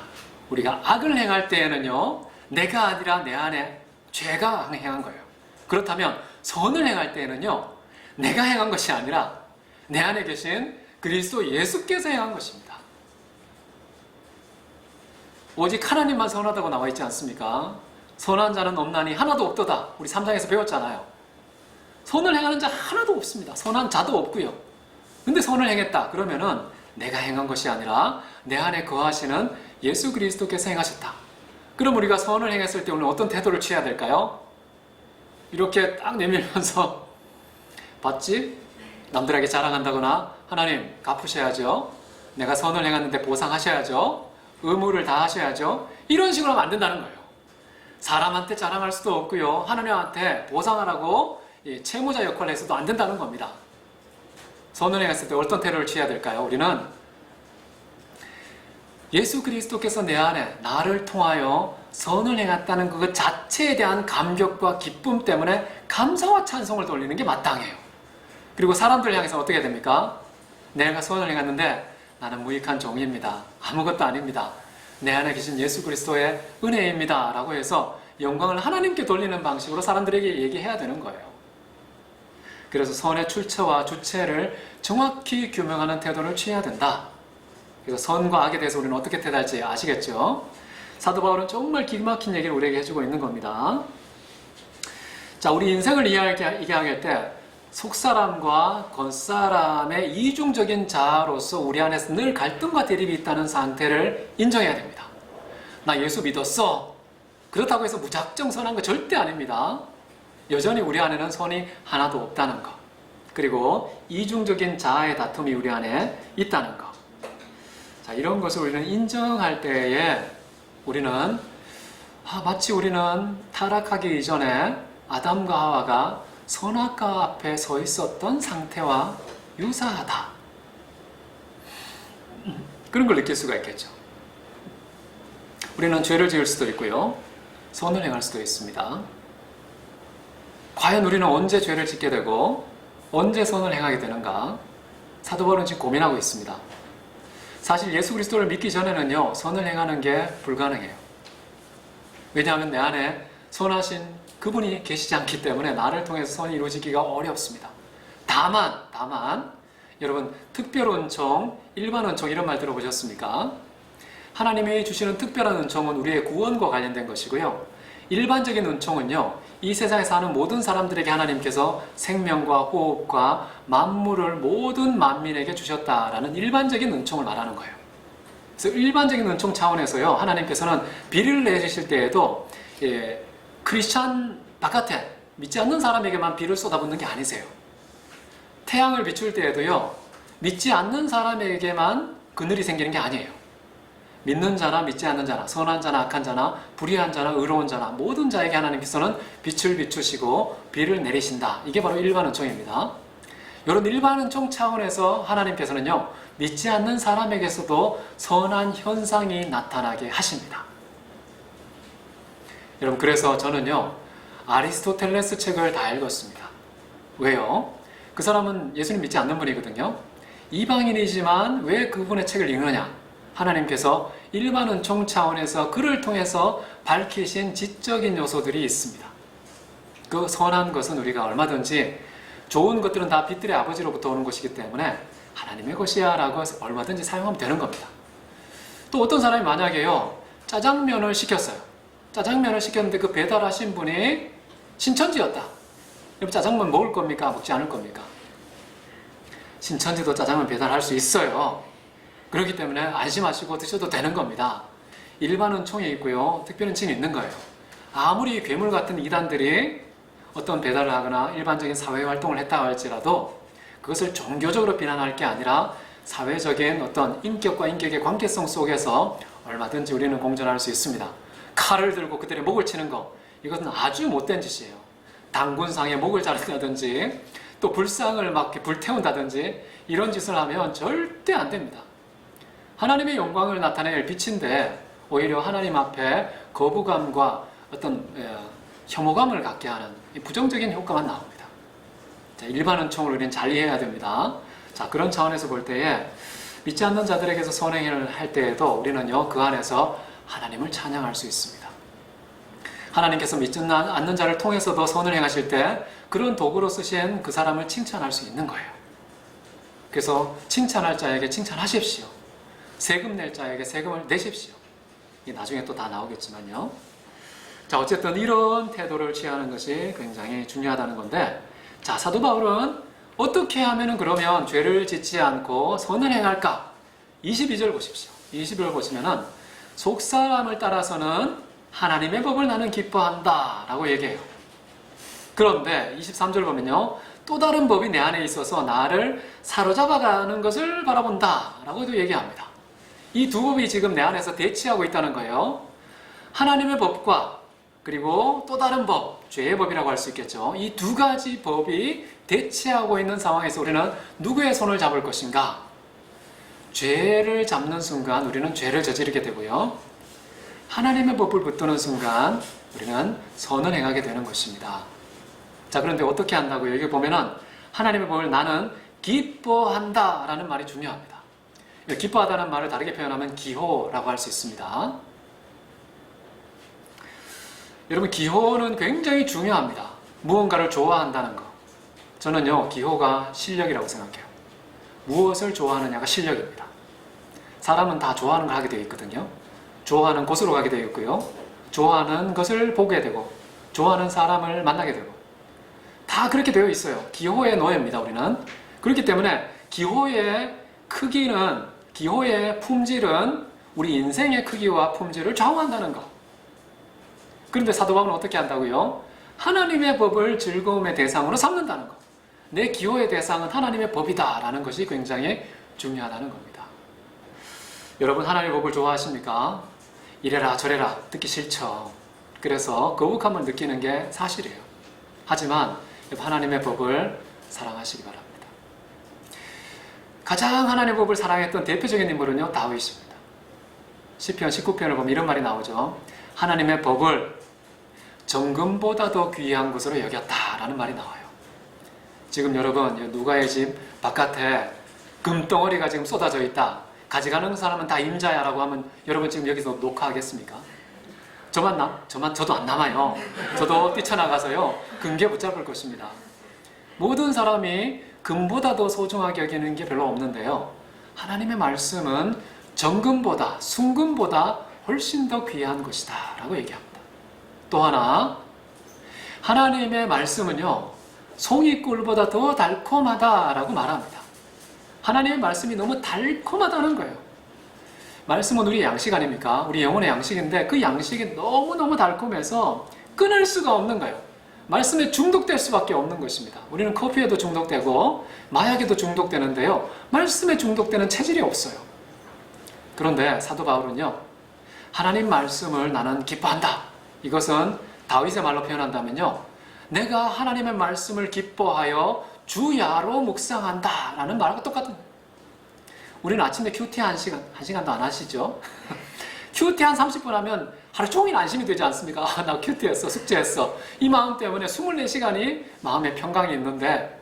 우리가 악을 행할 때에는요, 내가 아니라 내 안에 죄가 행한 거예요. 그렇다면 선을 행할 때에는요, 내가 행한 것이 아니라 내 안에 계신 그리스도 예수께서 행한 것입니다. 오직 하나님만 선하다고 나와 있지 않습니까? 선한 자는 없나니 하나도 없도다. 우리 3장에서 배웠잖아요. 선을 행하는 자 하나도 없습니다. 선한 자도 없고요. 근데 선을 행했다. 그러면은 내가 행한 것이 아니라 내 안에 거하시는 예수 그리스도께서 행하셨다. 그럼 우리가 선을 행했을 때 오늘 어떤 태도를 취해야 될까요? 이렇게 딱 내밀면서 봤지? 남들에게 자랑한다거나 하나님 갚으셔야죠. 내가 선을 행했는데 보상하셔야죠. 의무를 다하셔야죠. 이런 식으로 하면 안 된다는 거예요. 사람한테 자랑할 수도 없고요. 하나님한테 보상하라고 채무자 역할을 해서도 안 된다는 겁니다. 선을 행했을 때 어떤 태도를 취해야 될까요? 우리는 예수 그리스도께서 내 안에 나를 통하여 선을 행했다는 그 자체에 대한 감격과 기쁨 때문에 감사와 찬송을 돌리는 게 마땅해요. 그리고 사람들을 향해서 어떻게 됩니까? 내가 선을 행했는데 나는 무익한 종입니다. 아무것도 아닙니다. 내 안에 계신 예수 그리스도의 은혜입니다. 라고 해서 영광을 하나님께 돌리는 방식으로 사람들에게 얘기해야 되는 거예요. 그래서 선의 출처와 주체를 정확히 규명하는 태도를 취해야 된다. 그래서 선과 악에 대해서 우리는 어떻게 대답할지 아시겠죠? 사도 바울은 정말 기막힌 얘기를 우리에게 해주고 있는 겁니다. 자, 우리 인생을 이해할 때 속사람과 겉사람의 이중적인 자아로서 우리 안에서 늘 갈등과 대립이 있다는 상태를 인정해야 됩니다. 나 예수 믿었어. 그렇다고 해서 무작정 선한 거 절대 아닙니다. 여전히 우리 안에는 선이 하나도 없다는 것. 그리고 이중적인 자아의 다툼이 우리 안에 있다는 것. 자, 이런 것을 우리는 인정할 때에 우리는 마치 우리는 타락하기 이전에 아담과 하와가 선악과 앞에 서 있었던 상태와 유사하다. 그런 걸 느낄 수가 있겠죠. 우리는 죄를 지을 수도 있고요. 선을 행할 수도 있습니다. 과연 우리는 언제 죄를 짓게 되고 언제 선을 행하게 되는가? 사도 바울은 지금 고민하고 있습니다. 사실 예수 그리스도를 믿기 전에는요, 선을 행하는 게 불가능해요. 왜냐하면 내 안에 선하신 그분이 계시지 않기 때문에 나를 통해서 선이 이루어지기가 어렵습니다. 다만 여러분, 특별 은총, 일반 은총 이런 말 들어보셨습니까? 하나님이 주시는 특별한 은총은 우리의 구원과 관련된 것이고요. 일반적인 은총은요, 이 세상에 사는 모든 사람들에게 하나님께서 생명과 호흡과 만물을 모든 만민에게 주셨다라는 일반적인 은총을 말하는 거예요. 그래서 일반적인 은총 차원에서요, 하나님께서는 비를 내리실 때에도 크리스찬 바깥에 믿지 않는 사람에게만 비를 쏟아붓는 게 아니세요. 태양을 비출 때에도요, 믿지 않는 사람에게만 그늘이 생기는 게 아니에요. 믿는 자나 믿지 않는 자나, 선한 자나 악한 자나, 불의한 자나 의로운 자나 모든 자에게 하나님께서는 빛을 비추시고 비를 내리신다. 이게 바로 일반 은총입니다. 이런 일반 은총 차원에서 하나님께서는요, 믿지 않는 사람에게서도 선한 현상이 나타나게 하십니다. 여러분, 그래서 저는요, 아리스토텔레스 책을 다 읽었습니다. 왜요? 그 사람은 예수님 믿지 않는 분이거든요. 이방인이지만 왜 그분의 책을 읽느냐? 하나님께서 일반 은총 차원에서 그를 통해서 밝히신 지적인 요소들이 있습니다. 그 선한 것은 우리가 얼마든지, 좋은 것들은 다 빛들의 아버지로부터 오는 것이기 때문에 하나님의 것이야 라고 해서 얼마든지 사용하면 되는 겁니다. 또 어떤 사람이 만약에요, 짜장면을 시켰어요. 짜장면을 시켰는데 그 배달하신 분이 신천지였다. 여러분, 짜장면 먹을 겁니까? 먹지 않을 겁니까? 신천지도 짜장면 배달할 수 있어요. 그렇기 때문에 안심하시고 드셔도 되는 겁니다. 일반 은총이 있고요, 특별 은총이 있는 거예요. 아무리 괴물 같은 이단들이 어떤 배달을 하거나 일반적인 사회 활동을 했다 할지라도 그것을 종교적으로 비난할 게 아니라 사회적인 어떤 인격과 인격의 관계성 속에서 얼마든지 우리는 공존할 수 있습니다. 칼을 들고 그들의 목을 치는 것, 이것은 아주 못된 짓이에요. 당군상에 목을 자른다든지 또 불상을 막 불태운다든지 이런 짓을 하면 절대 안 됩니다. 하나님의 영광을 나타낼 빛인데 오히려 하나님 앞에 거부감과 어떤 혐오감을 갖게 하는 부정적인 효과만 나옵니다. 자, 일반 은총을 우리는 잘 이해해야 됩니다. 자, 그런 차원에서 볼 때에 믿지 않는 자들에게서 선행을 할 때에도 우리는요, 그 안에서 하나님을 찬양할 수 있습니다. 하나님께서 믿지 않는 자를 통해서도 선을 행하실 때 그런 도구로 쓰신 그 사람을 칭찬할 수 있는 거예요. 그래서 칭찬할 자에게 칭찬하십시오. 세금 낼 자에게 세금을 내십시오. 이게 나중에 또 다 나오겠지만요. 자, 어쨌든 이런 태도를 취하는 것이 굉장히 중요하다는 건데, 자, 사도 바울은 어떻게 하면은 그러면 죄를 짓지 않고 선을 행할까? 22절 보십시오. 22절 보시면은 속사람을 따라서는 하나님의 법을 나는 기뻐한다 라고 얘기해요. 그런데 23절 보면요, 또 다른 법이 내 안에 있어서 나를 사로잡아가는 것을 바라본다 라고도 얘기합니다. 이 두 법이 지금 내 안에서 대치하고 있다는 거예요. 하나님의 법과 그리고 또 다른 법, 죄의 법이라고 할 수 있겠죠. 이 두 가지 법이 대치하고 있는 상황에서 우리는 누구의 손을 잡을 것인가? 죄를 잡는 순간 우리는 죄를 저지르게 되고요, 하나님의 법을 붙드는 순간 우리는 선을 행하게 되는 것입니다. 자, 그런데 어떻게 한다고요? 여기 보면은 하나님의 법을 나는 기뻐한다 라는 말이 중요합니다. 기뻐하다는 말을 다르게 표현하면 기호라고 할 수 있습니다. 여러분, 기호는 굉장히 중요합니다. 무언가를 좋아한다는 것. 저는요, 기호가 실력이라고 생각해요. 무엇을 좋아하느냐가 실력입니다. 사람은 다 좋아하는 걸 하게 되어 있거든요. 좋아하는 곳으로 가게 되어 있고요. 좋아하는 것을 보게 되고, 좋아하는 사람을 만나게 되고, 다 그렇게 되어 있어요. 기호의 노예입니다, 우리는. 그렇기 때문에 기호의 크기는, 기호의 품질은 우리 인생의 크기와 품질을 좌우한다는 것. 그런데 사도 바울은 어떻게 한다고요? 하나님의 법을 즐거움의 대상으로 삼는다는 것. 내 기호의 대상은 하나님의 법이다 라는 것이 굉장히 중요하다는 겁니다. 여러분, 하나님의 법을 좋아하십니까? 이래라 저래라 듣기 싫죠. 그래서 거북함을 느끼는 게 사실이에요. 하지만 하나님의 법을 사랑하시기 바랍니다. 가장 하나님의 법을 사랑했던 대표적인 인물은요, 다윗입니다. 시편 19편을 보면 이런 말이 나오죠. 하나님의 법을 정금보다도 귀한 것으로 여겼다라는 말이 나와요. 지금 여러분, 누가의 집 바깥에 금덩어리가 지금 쏟아져 있다. 가져가는 사람은 다 임자야라고 하면 여러분 지금 여기서 녹화하겠습니까? 저도 안 남아요. 저도 뛰쳐나가서요, 금괴 붙잡을 것입니다. 모든 사람이 금보다도 소중하게 여기는 게 별로 없는데요. 하나님의 말씀은 정금보다, 순금보다 훨씬 더 귀한 것이다 라고 얘기합니다. 또 하나, 하나님의 말씀은요, 송이꿀보다 더 달콤하다라고 말합니다. 하나님의 말씀이 너무 달콤하다는 거예요. 말씀은 우리의 양식 아닙니까? 우리 영혼의 양식인데 그 양식이 너무너무 달콤해서 끊을 수가 없는 거예요. 말씀에 중독될 수밖에 없는 것입니다. 우리는 커피에도 중독되고 마약에도 중독되는데요, 말씀에 중독되는 체질이 없어요. 그런데 사도 바울은요, 하나님 말씀을 나는 기뻐한다. 이것은 다윗의 말로 표현한다면요, 내가 하나님의 말씀을 기뻐하여 주야로 묵상한다 라는 말과 똑같은 거예요. 우리는 아침에 큐티 한 시간도 안 하시죠? 큐티 한 30분 하면 하루 종일 안심이 되지 않습니까? 나 큐티했어, 숙제했어. 이 마음 때문에 24시간이 마음의 평강이 있는데,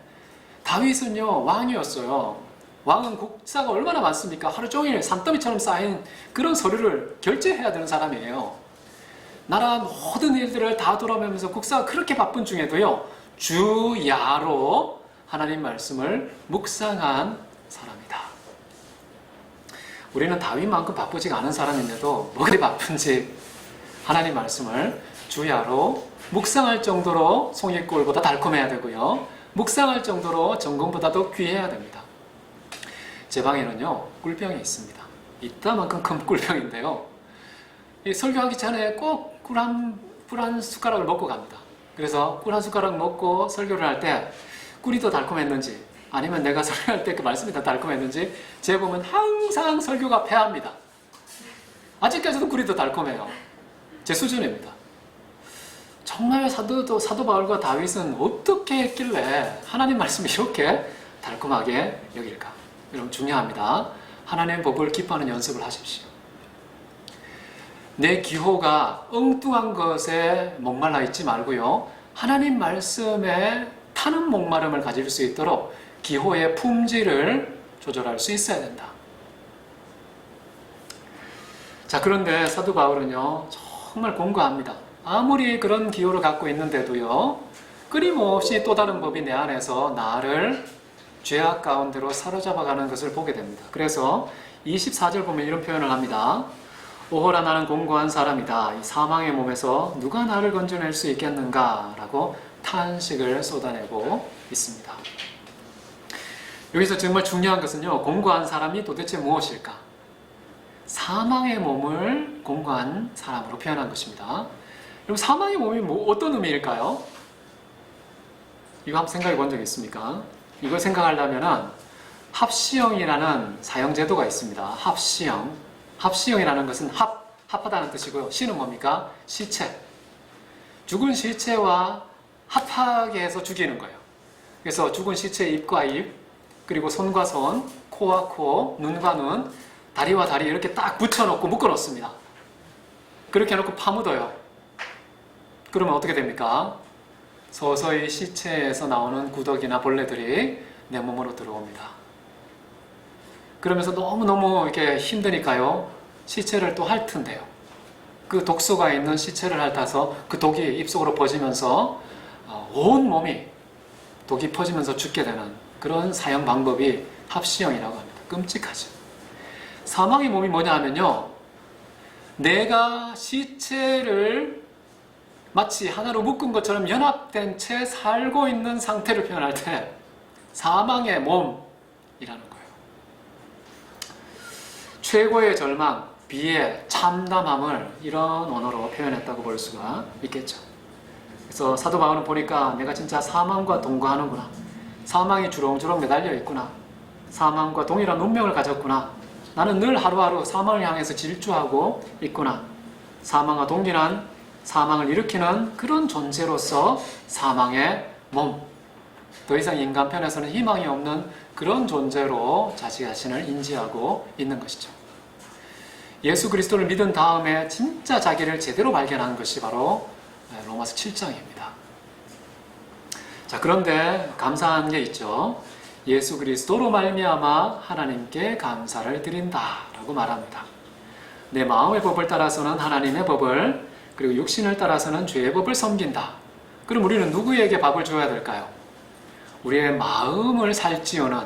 다윗은요, 왕이었어요. 왕은 국사가 얼마나 많습니까? 하루 종일 산더미처럼 쌓인 그런 서류를 결제해야 되는 사람이에요. 나라 모든 일들을 다 돌아보면서 국사가 그렇게 바쁜 중에도요, 주야로 하나님 말씀을 묵상한 사람이다. 우리는 다윗만큼 바쁘지가 않은 사람인데도 뭐가 바쁜지 하나님 말씀을 주야로 묵상할 정도로 송이꿀보다 달콤해야 되고요, 묵상할 정도로 정금보다도 귀해야 됩니다. 제 방에는요, 꿀병이 있습니다. 이따만큼 큰 꿀병인데요, 이 설교하기 전에 꼭 꿀 한 숟가락을 먹고 갑니다. 그래서 꿀 한 숟가락 먹고 설교를 할 때 꿀이 더 달콤했는지, 아니면 내가 설교할 때 그 말씀이 더 달콤했는지 재보면 항상 설교가 패합니다. 아직까지도 꿀이 더 달콤해요. 제 수준입니다. 정말 사도 바울과 다윗은 어떻게 했길래 하나님 말씀이 이렇게 달콤하게 여길까? 여러분, 중요합니다. 하나님의 법을 기뻐하는 연습을 하십시오. 내 기호가 엉뚱한 것에 목말라 있지 말고요, 하나님 말씀에 타는 목마름을 가질 수 있도록 기호의 품질을 조절할 수 있어야 된다. 자, 그런데 사도 바울은요, 정말 공고합니다. 아무리 그런 기호를 갖고 있는데도요, 끊임없이 또 다른 법이 내 안에서 나를 죄악 가운데로 사로잡아가는 것을 보게 됩니다. 그래서 24절 보면 이런 표현을 합니다. 오호라, 나는 공고한 사람이다. 이 사망의 몸에서 누가 나를 건져낼 수 있겠는가? 라고 탄식을 쏟아내고 있습니다. 여기서 정말 중요한 것은요, 공고한 사람이 도대체 무엇일까? 사망의 몸을 공고한 사람으로 표현한 것입니다. 그럼 사망의 몸이 어떤 의미일까요? 이거 한번 생각해 본 적 있습니까? 이걸 생각하려면 합시형이라는 사형제도가 있습니다. 합시형. 합시형이라는 것은 합하다는 뜻이고요. 시는 뭡니까? 시체. 죽은 시체와 합하게 해서 죽이는 거예요. 그래서 죽은 시체의 입과 입, 그리고 손과 손, 코와 코, 눈과 눈, 다리와 다리 이렇게 딱 붙여놓고 묶어놓습니다. 그렇게 해놓고 파묻어요. 그러면 어떻게 됩니까? 서서히 시체에서 나오는 구더기나 벌레들이 내 몸으로 들어옵니다. 그러면서 너무너무 이렇게 힘드니까요, 시체를 또 핥은대요. 그 독소가 있는 시체를 핥아서 그 독이 입속으로 퍼지면서 온 몸이 독이 퍼지면서 죽게 되는 그런 사형 방법이 합시형이라고 합니다. 끔찍하죠. 사망의 몸이 뭐냐 하면요, 내가 시체를 마치 하나로 묶은 것처럼 연합된 채 살고 있는 상태를 표현할 때 사망의 몸이라는 거예요. 최고의 절망, 비애, 참담함을 이런 언어로 표현했다고 볼 수가 있겠죠. 그래서 사도 바울은 보니까 내가 진짜 사망과 동거하는구나. 사망이 주렁주렁 매달려 있구나. 사망과 동일한 운명을 가졌구나. 나는 늘 하루하루 사망을 향해서 질주하고 있구나. 사망과 동일한 사망을 일으키는 그런 존재로서 사망의 몸. 더 이상 인간 편에서는 희망이 없는 그런 존재로 자기 자신을 인지하고 있는 것이죠. 예수 그리스도를 믿은 다음에 진짜 자기를 제대로 발견한 것이 바로 로마서 7장입니다. 자, 그런데 감사한 게 있죠. 예수 그리스도로 말미암아 하나님께 감사를 드린다라고 말합니다. 내 마음의 법을 따라서는 하나님의 법을, 그리고 육신을 따라서는 죄의 법을 섬긴다. 그럼 우리는 누구에게 밥을 줘야 될까요? 우리의 마음을 살찌우는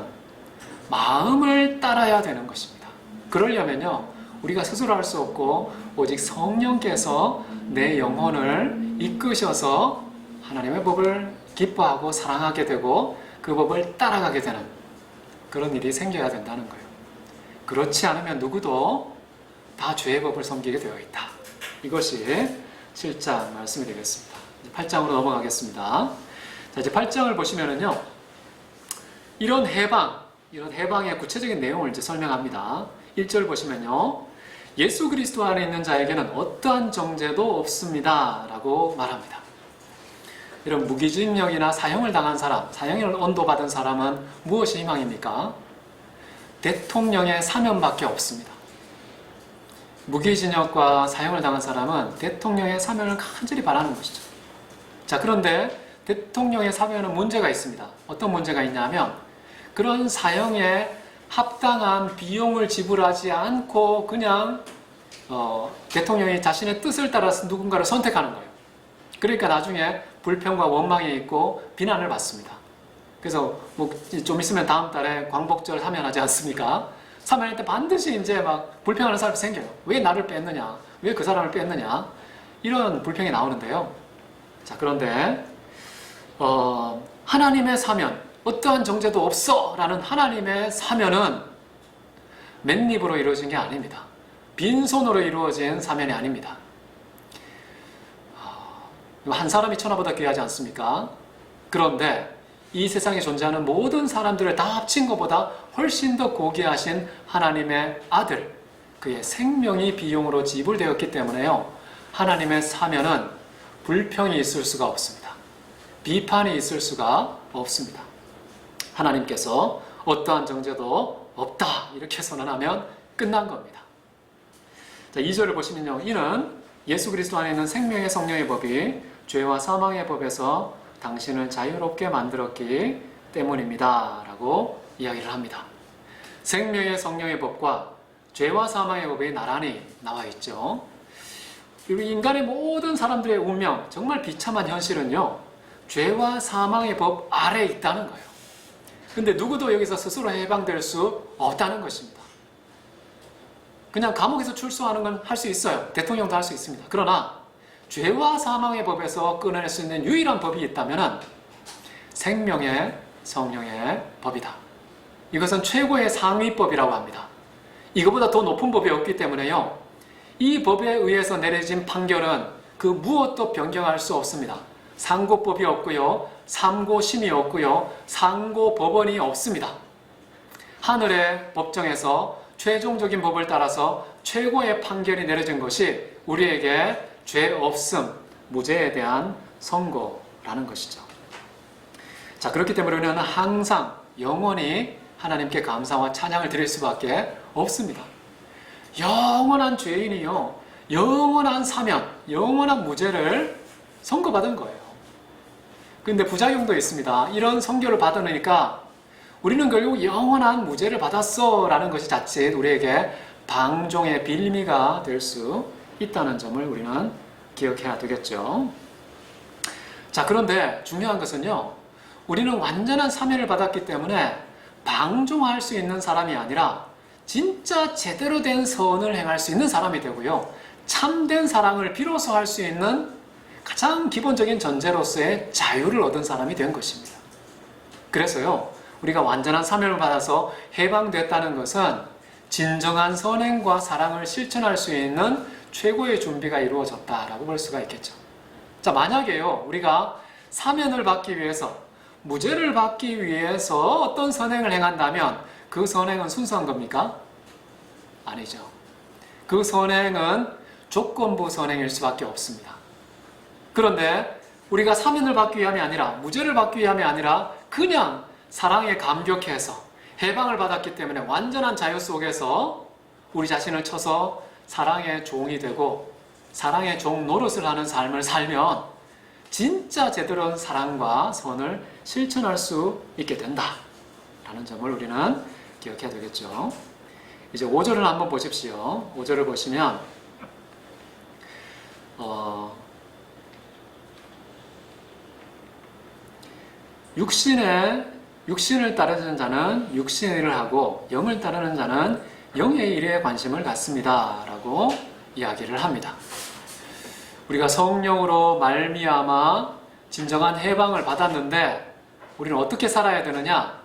마음을 따라야 되는 것입니다. 그러려면요, 우리가 스스로 할 수 없고 오직 성령께서 내 영혼을 이끄셔서 하나님의 법을 기뻐하고 사랑하게 되고 그 법을 따라가게 되는 그런 일이 생겨야 된다는 거예요. 그렇지 않으면 누구도 다 죄의 법을 섬기게 되어 있다. 이것이 7장 말씀이 되겠습니다. 8장으로 넘어가겠습니다. 자, 이제 8장을 보시면은요, 이런 해방의 구체적인 내용을 이제 설명합니다. 1절 보시면요, 예수 그리스도 안에 있는 자에게는 어떠한 정죄도 없습니다 라고 말합니다. 이런 무기징역이나 사형을 당한 사람, 사형을 언도받은 사람은 무엇이 희망입니까? 대통령의 사면밖에 없습니다. 무기징역과 사형을 당한 사람은 대통령의 사면을 간절히 바라는 것이죠. 자, 그런데 대통령의 사면은 문제가 있습니다. 어떤 문제가 있냐면, 그런 사형에 합당한 비용을 지불하지 않고 그냥 대통령이 자신의 뜻을 따라서 누군가를 선택하는 거예요. 그러니까 나중에 불평과 원망이 있고 비난을 받습니다. 그래서 뭐 좀 있으면 다음 달에 광복절 사면하지 않습니까? 사면할 때 반드시 이제 막 불평하는 사람이 생겨요. 왜 나를 뺐느냐? 왜 그 사람을 뺐느냐? 이런 불평이 나오는데요. 자, 그런데 하나님의 사면, 어떠한 정죄도 없어 라는 하나님의 사면은 맨입으로 이루어진 게 아닙니다. 빈손으로 이루어진 사면이 아닙니다. 한 사람이 천하보다 귀하지 않습니까? 그런데 이 세상에 존재하는 모든 사람들을 다 합친 것보다 훨씬 더 고귀하신 하나님의 아들, 그의 생명이 비용으로 지불되었기 때문에요, 하나님의 사면은 불평이 있을 수가 없습니다. 비판이 있을 수가 없습니다. 하나님께서 어떠한 정죄도 없다 이렇게 선언하면 끝난 겁니다. 자, 2절을 보시면요, 이는 예수 그리스도 안에 있는 생명의 성령의 법이 죄와 사망의 법에서 당신을 자유롭게 만들었기 때문입니다 라고 이야기를 합니다. 생명의 성령의 법과 죄와 사망의 법이 나란히 나와 있죠. 인간의 모든 사람들의 운명, 정말 비참한 현실은요, 죄와 사망의 법 아래에 있다는 거예요. 근데 누구도 여기서 스스로 해방될 수 없다는 것입니다. 그냥 감옥에서 출소하는 건 할 수 있어요. 대통령도 할 수 있습니다. 그러나 죄와 사망의 법에서 끊어낼 수 있는 유일한 법이 있다면 생명의 성령의 법이다. 이것은 최고의 상위법이라고 합니다. 이거보다 더 높은 법이 없기 때문에요, 이 법에 의해서 내려진 판결은 그 무엇도 변경할 수 없습니다. 상고법이 없고요, 상고심이 없고요, 상고법원이 없습니다. 하늘의 법정에서 최종적인 법을 따라서 최고의 판결이 내려진 것이 우리에게 죄 없음, 무죄에 대한 선고라는 것이죠. 자, 그렇기 때문에 우리는 항상 영원히 하나님께 감사와 찬양을 드릴 수밖에 없습니다. 영원한 죄인이요, 영원한 사면, 영원한 무죄를 선고받은 거예요. 그런데 부작용도 있습니다. 이런 선고를 받으니까 우리는 결국 영원한 무죄를 받았어 라는 것이 자칫 우리에게 방종의 빌미가 될 수 있다는 점을 우리는 기억해야 되겠죠. 자, 그런데 중요한 것은요, 우리는 완전한 사명을 받았기 때문에 방종할 수 있는 사람이 아니라 진짜 제대로 된 선을 행할 수 있는 사람이 되고요. 참된 사랑을 비로소 할 수 있는 가장 기본적인 전제로서의 자유를 얻은 사람이 된 것입니다. 그래서요, 우리가 완전한 사명을 받아서 해방됐다는 것은 진정한 선행과 사랑을 실천할 수 있는 최고의 준비가 이루어졌다라고 볼 수가 있겠죠. 자, 만약에요, 우리가 사면을 받기 위해서, 무죄를 받기 위해서 어떤 선행을 행한다면 그 선행은 순수한 겁니까? 아니죠. 그 선행은 조건부 선행일 수밖에 없습니다. 그런데 우리가 사면을 받기 위함이 아니라, 무죄를 받기 위함이 아니라 그냥 사랑에 감격해서 해방을 받았기 때문에 완전한 자유 속에서 우리 자신을 쳐서 사랑의 종이 되고 사랑의 종 노릇을 하는 삶을 살면 진짜 제대로 된 사랑과 선을 실천할 수 있게 된다 라는 점을 우리는 기억해야 되겠죠. 이제 5절을 한번 보십시오. 5절을 보시면 육신을 따르는 자는 육신의 일을 하고 영을 따르는 자는 영의 일에 관심을 갖습니다 라고 이야기를 합니다. 우리가 성령으로 말미암아 진정한 해방을 받았는데 우리는 어떻게 살아야 되느냐?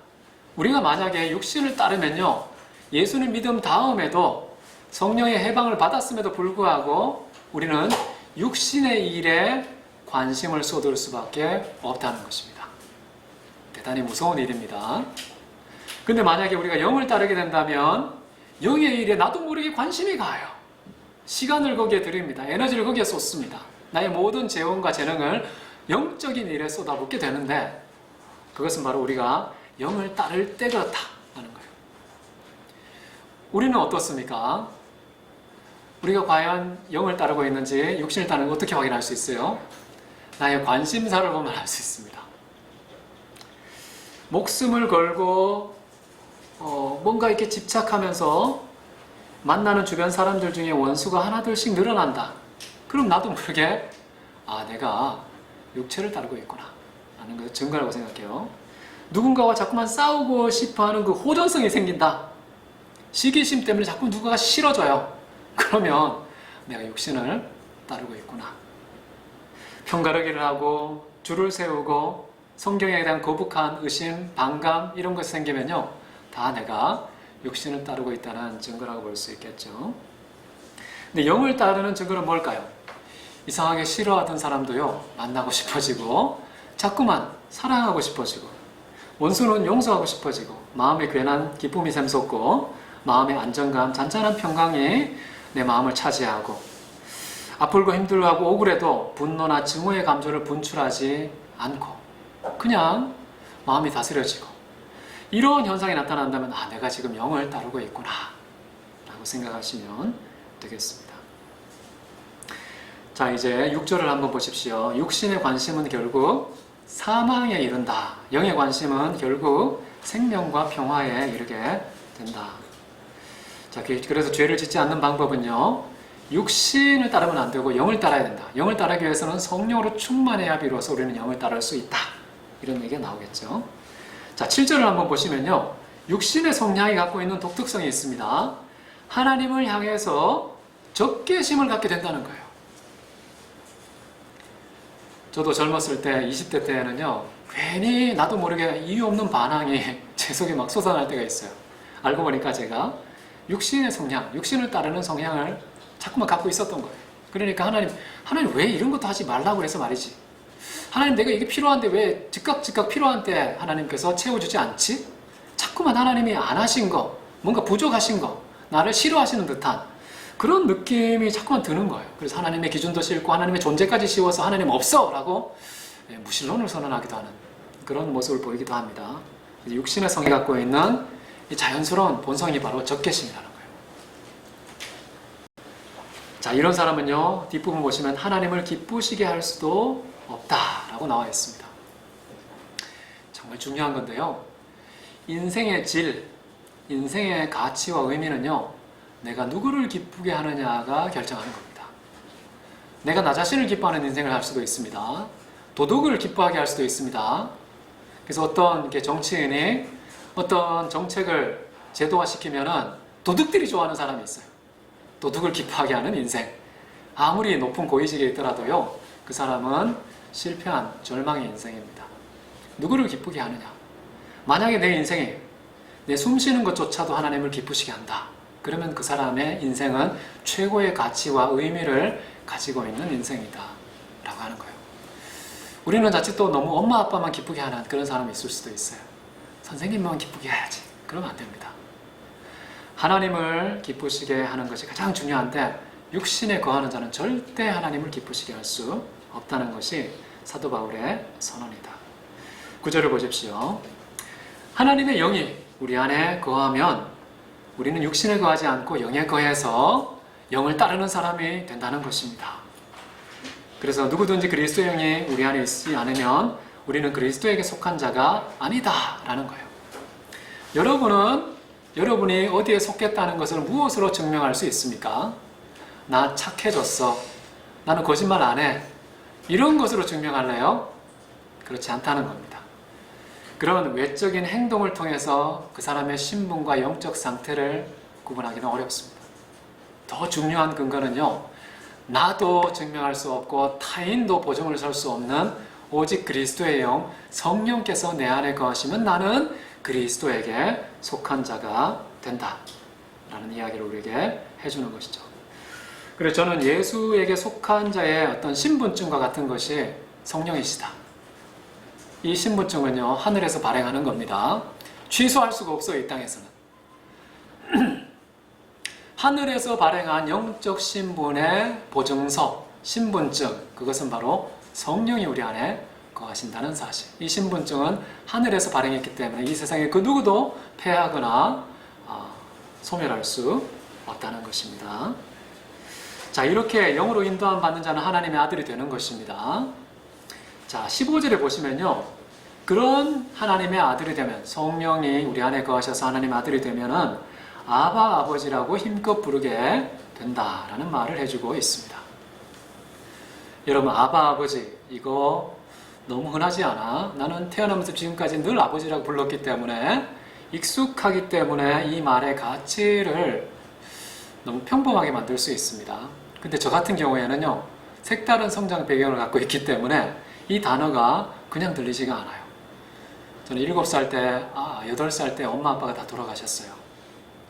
우리가 만약에 육신을 따르면요, 예수님 믿음 다음에도 성령의 해방을 받았음에도 불구하고 우리는 육신의 일에 관심을 쏟을 수밖에 없다는 것입니다. 대단히 무서운 일입니다. 근데 만약에 우리가 영을 따르게 된다면 영의 일에 나도 모르게 관심이 가요. 시간을 거기에 드립니다. 에너지를 거기에 쏟습니다. 나의 모든 재원과 재능을 영적인 일에 쏟아붓게 되는데 그것은 바로 우리가 영을 따를 때 그렇다 하는 거예요. 우리는 어떻습니까? 우리가 과연 영을 따르고 있는지 육신을 따르는 거 어떻게 확인할 수 있어요? 나의 관심사를 보면 알 수 있습니다. 목숨을 걸고 뭔가 이렇게 집착하면서 만나는 주변 사람들 중에 원수가 하나둘씩 늘어난다. 그럼 나도 모르게 내가 육체를 따르고 있구나 라는 것을 증거라고 생각해요. 누군가와 자꾸만 싸우고 싶어하는 그 호전성이 생긴다. 시기심 때문에 자꾸 누군가가 싫어져요. 그러면 내가 육신을 따르고 있구나. 편가르기를 하고 줄을 세우고 성경에 대한 거북한 의심, 반감 이런 것이 생기면요, 다 내가 육신을 따르고 있다는 증거라고 볼 수 있겠죠. 근데 영을 따르는 증거는 뭘까요? 이상하게 싫어하던 사람도요, 만나고 싶어지고 자꾸만 사랑하고 싶어지고 원수는 용서하고 싶어지고 마음에 괜한 기쁨이 샘솟고 마음의 안정감, 잔잔한 평강이 내 마음을 차지하고 아프고 힘들고 억울해도 분노나 증오의 감정을 분출하지 않고 그냥 마음이 다스려지고 이런 현상이 나타난다면 내가 지금 영을 따르고 있구나 라고 생각하시면 되겠습니다. 자, 이제 6절을 한번 보십시오. 육신의 관심은 결국 사망에 이른다. 영의 관심은 결국 생명과 평화에 이르게 된다. 자, 그래서 죄를 짓지 않는 방법은요, 육신을 따르면 안 되고 영을 따라야 된다. 영을 따르기 위해서는 성령으로 충만해야 비로소 우리는 영을 따를 수 있다. 이런 얘기가 나오겠죠. 자, 7절을 한번 보시면요, 육신의 성향이 갖고 있는 독특성이 있습니다. 하나님을 향해서 적개심을 갖게 된다는 거예요. 저도 젊었을 때, 20대 때는요, 괜히 나도 모르게 이유 없는 반항이 제 속에 막 솟아날 때가 있어요. 알고 보니까 제가 육신의 성향, 육신을 따르는 성향을 자꾸만 갖고 있었던 거예요. 그러니까 하나님 왜 이런 것도 하지 말라고 해서 말이지. 하나님, 내가 이게 필요한데 왜 즉각 필요한 때 하나님께서 채워주지 않지? 자꾸만 하나님이 안 하신 거, 뭔가 부족하신 거, 나를 싫어하시는 듯한 그런 느낌이 자꾸만 드는 거예요. 그래서 하나님의 기준도 싫고 하나님의 존재까지 씌워서 하나님 없어! 라고 무신론을 선언하기도 하는 그런 모습을 보이기도 합니다. 육신의 성이 갖고 있는 이 자연스러운 본성이 바로 적개심이라는 거예요. 자, 이런 사람은요, 뒷부분 보시면 하나님을 기쁘시게 할 수도 없다라고 나와 있습니다. 정말 중요한 건데요, 인생의 질, 인생의 가치와 의미는요, 내가 누구를 기쁘게 하느냐가 결정하는 겁니다. 내가 나 자신을 기뻐하는 인생을 할 수도 있습니다. 도덕을 기뻐하게 할 수도 있습니다. 그래서 어떤 이렇게 정치인이 어떤 정책을 제도화시키면은 도둑들이 좋아하는 사람이 있어요. 도둑을 기뻐하게 하는 인생. 아무리 높은 고위직에 있더라도요, 그 사람은 실패한 절망의 인생입니다. 누구를 기쁘게 하느냐? 만약에 내 인생이 내 숨쉬는 것조차도 하나님을 기쁘시게 한다. 그러면 그 사람의 인생은 최고의 가치와 의미를 가지고 있는 인생이다 라고 하는 거예요. 우리는 자칫 또 너무 엄마 아빠만 기쁘게 하는 그런 사람이 있을 수도 있어요. 선생님만 기쁘게 해야지. 그러면 안 됩니다. 하나님을 기쁘시게 하는 것이 가장 중요한데, 육신에 거하는 자는 절대 하나님을 기쁘시게 할 수 없다는 것이 사도 바울의 선언이다. 9절을 보십시오. 하나님의 영이 우리 안에 거하면 우리는 육신에 거하지 않고 영에 거해서 영을 따르는 사람이 된다는 것입니다. 그래서 누구든지 그리스도의 영이 우리 안에 있지 않으면 우리는 그리스도에게 속한 자가 아니다라는 거예요. 여러분이 어디에 속했다는 것을 무엇으로 증명할 수 있습니까? 나 착해졌어. 나는 거짓말 안 해. 이런 것으로 증명할래요? 그렇지 않다는 겁니다. 그런 외적인 행동을 통해서 그 사람의 신분과 영적 상태를 구분하기는 어렵습니다. 더 중요한 근거는요, 나도 증명할 수 없고 타인도 보증을 설 수 없는 오직 그리스도의 영, 성령께서 내 안에 거하시면 나는 그리스도에게 속한 자가 된다 라는 이야기를 우리에게 해주는 것이죠. 그래서 저는 예수에게 속한 자의 어떤 신분증과 같은 것이 성령이시다. 이 신분증은요, 하늘에서 발행하는 겁니다. 취소할 수가 없어요, 이 땅에서는. 하늘에서 발행한 영적 신분의 보증서, 신분증, 그것은 바로 성령이 우리 안에 거하신다는 사실. 이 신분증은 하늘에서 발행했기 때문에 이 세상에 그 누구도 폐하거나 소멸할 수 없다는 것입니다. 자, 이렇게 영으로 인도함 받는 자는 하나님의 아들이 되는 것입니다. 자, 15절에 보시면요, 그런 하나님의 아들이 되면, 성령이 우리 안에 거하셔서 하나님의 아들이 되면은 아바 아버지라고 힘껏 부르게 된다라는 말을 해주고 있습니다. 여러분, 아바 아버지, 이거 너무 흔하지 않아? 나는 태어나면서 지금까지 늘 아버지라고 불렀기 때문에, 익숙하기 때문에 이 말의 가치를 너무 평범하게 만들 수 있습니다. 근데 저 같은 경우에는요, 색다른 성장 배경을 갖고 있기 때문에 이 단어가 그냥 들리지가 않아요. 저는 7살 때, 8살 때 엄마 아빠가 다 돌아가셨어요.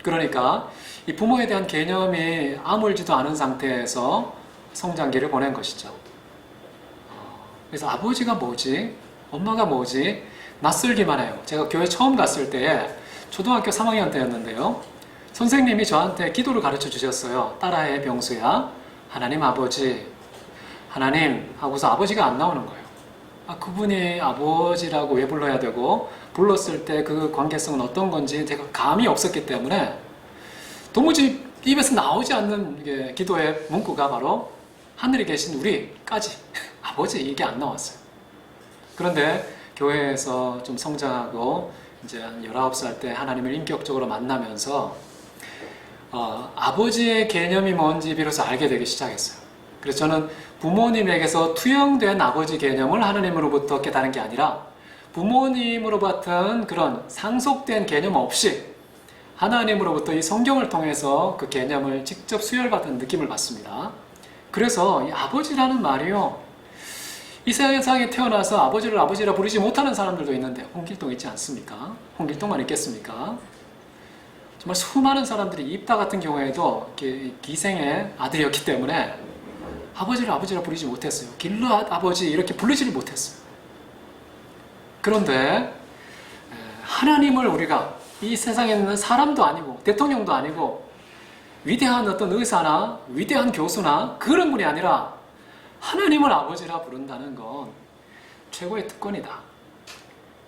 그러니까 이 부모에 대한 개념이 아물지도 않은 상태에서 성장기를 보낸 것이죠. 그래서 아버지가 뭐지? 엄마가 뭐지? 낯설기만 해요. 제가 교회 처음 갔을 때에 초등학교 3학년 때였는데요. 선생님이 저한테 기도를 가르쳐 주셨어요. 따라해, 병수야. 하나님 아버지, 하나님 하고서 아버지가 안 나오는 거예요. 그분이 아버지라고 왜 불러야 되고, 불렀을 때 그 관계성은 어떤 건지 제가 감이 없었기 때문에 도무지 입에서 나오지 않는 기도의 문구가 바로 하늘에 계신 우리까지 아버지, 이게 안 나왔어요. 그런데 교회에서 좀 성장하고 이제 한 19살 때 하나님을 인격적으로 만나면서 아버지의 개념이 뭔지 비로소 알게 되기 시작했어요. 그래서 저는 부모님에게서 투영된 아버지 개념을 하나님으로부터 깨달은 게 아니라 부모님으로부터 그런 상속된 개념 없이 하나님으로부터 이 성경을 통해서 그 개념을 직접 수혈받은 느낌을 받습니다. 그래서 이 아버지라는 말이요, 이 세상에 태어나서 아버지를 아버지라 부르지 못하는 사람들도 있는데, 홍길동 있지 않습니까? 홍길동만 있겠습니까? 정말 수많은 사람들이 입다 같은 경우에도 기생의 아들이었기 때문에 아버지를 아버지라 부르지 못했어요. 길르앗 아버지 이렇게 부르지를 못했어요. 그런데 하나님을 우리가 이 세상에 있는 사람도 아니고 대통령도 아니고 위대한 어떤 의사나 위대한 교수나 그런 분이 아니라 하나님을 아버지라 부른다는 건 최고의 특권이다.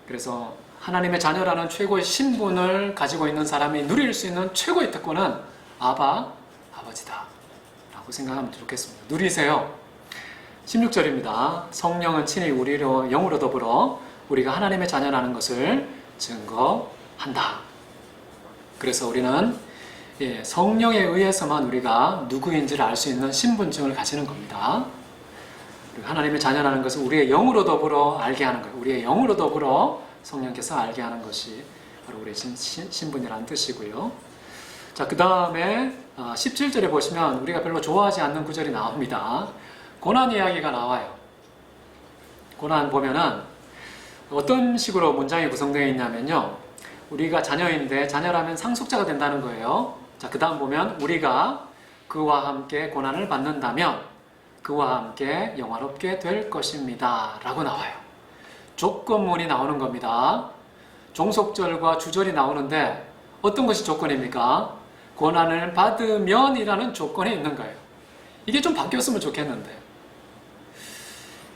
그래서 하나님의 자녀라는 최고의 신분을 가지고 있는 사람이 누릴 수 있는 최고의 특권은 아버지다 라고 생각하면 좋겠습니다. 누리세요. 16절입니다. 성령은 친히 우리로 영으로 더불어 우리가 하나님의 자녀라는 것을 증거한다. 그래서 우리는 성령에 의해서만 우리가 누구인지를 알 수 있는 신분증을 가지는 겁니다. 하나님의 자녀라는 것은 우리의 영으로 더불어 알게 하는 거예요. 우리의 영으로 더불어 성령께서 알게 하는 것이 바로 우리의 신분이라는 뜻이고요. 자, 그 다음에 17절에 보시면 우리가 별로 좋아하지 않는 구절이 나옵니다. 고난 이야기가 나와요. 고난 보면은 어떤 식으로 문장이 구성되어 있냐면요. 우리가 자녀인데 자녀라면 상속자가 된다는 거예요. 자, 그 다음 보면 우리가 그와 함께 고난을 받는다면 그와 함께 영화롭게 될 것입니다. 라고 나와요. 조건문이 나오는 겁니다. 종속절과 주절이 나오는데 어떤 것이 조건입니까? 고난을 받으면 이라는 조건이 있는 거예요. 이게 좀 바뀌었으면 좋겠는데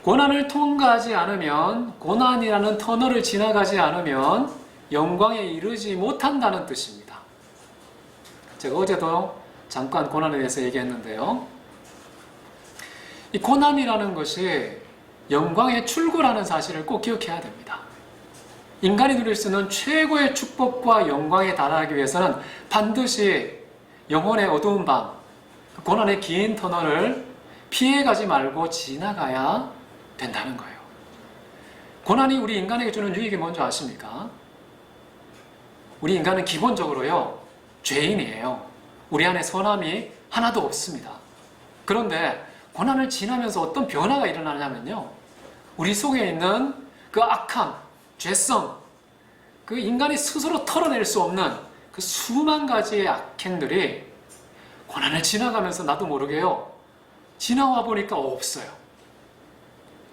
고난을 통과하지 않으면, 고난이라는 터널을 지나가지 않으면 영광에 이르지 못한다는 뜻입니다. 제가 어제도 잠깐 고난에 대해서 얘기했는데요. 이 고난이라는 것이 영광의 출구라는 사실을 꼭 기억해야 됩니다. 인간이 누릴 수 있는 최고의 축복과 영광에 달하기 위해서는 반드시 영혼의 어두운 밤, 고난의 긴 터널을 피해가지 말고 지나가야 된다는 거예요. 고난이 우리 인간에게 주는 유익이 뭔지 아십니까? 우리 인간은 기본적으로요, 죄인이에요. 우리 안에 선함이 하나도 없습니다. 그런데 고난을 지나면서 어떤 변화가 일어나냐면요, 우리 속에 있는 그 악함, 죄성, 그 인간이 스스로 털어낼 수 없는 그 수만 가지의 악행들이 고난을 지나가면서 나도 모르게요, 지나와 보니까 없어요.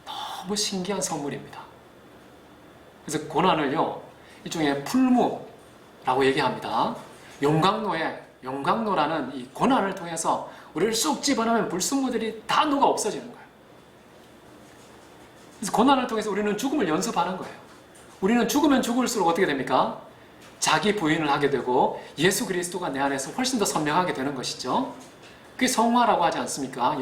너무 신기한 선물입니다. 그래서 고난을요, 일종의 풀무라고 얘기합니다. 용광로라는 이 고난을 통해서 우리를 쑥 집어넣으면 불순물들이 다 녹아 없어지는 거예요. 그래서 고난을 통해서 우리는 죽음을 연습하는 거예요. 우리는 죽으면 죽을수록 어떻게 됩니까? 자기 부인을 하게 되고 예수 그리스도가 내 안에서 훨씬 더 선명하게 되는 것이죠. 그게 성화라고 하지 않습니까?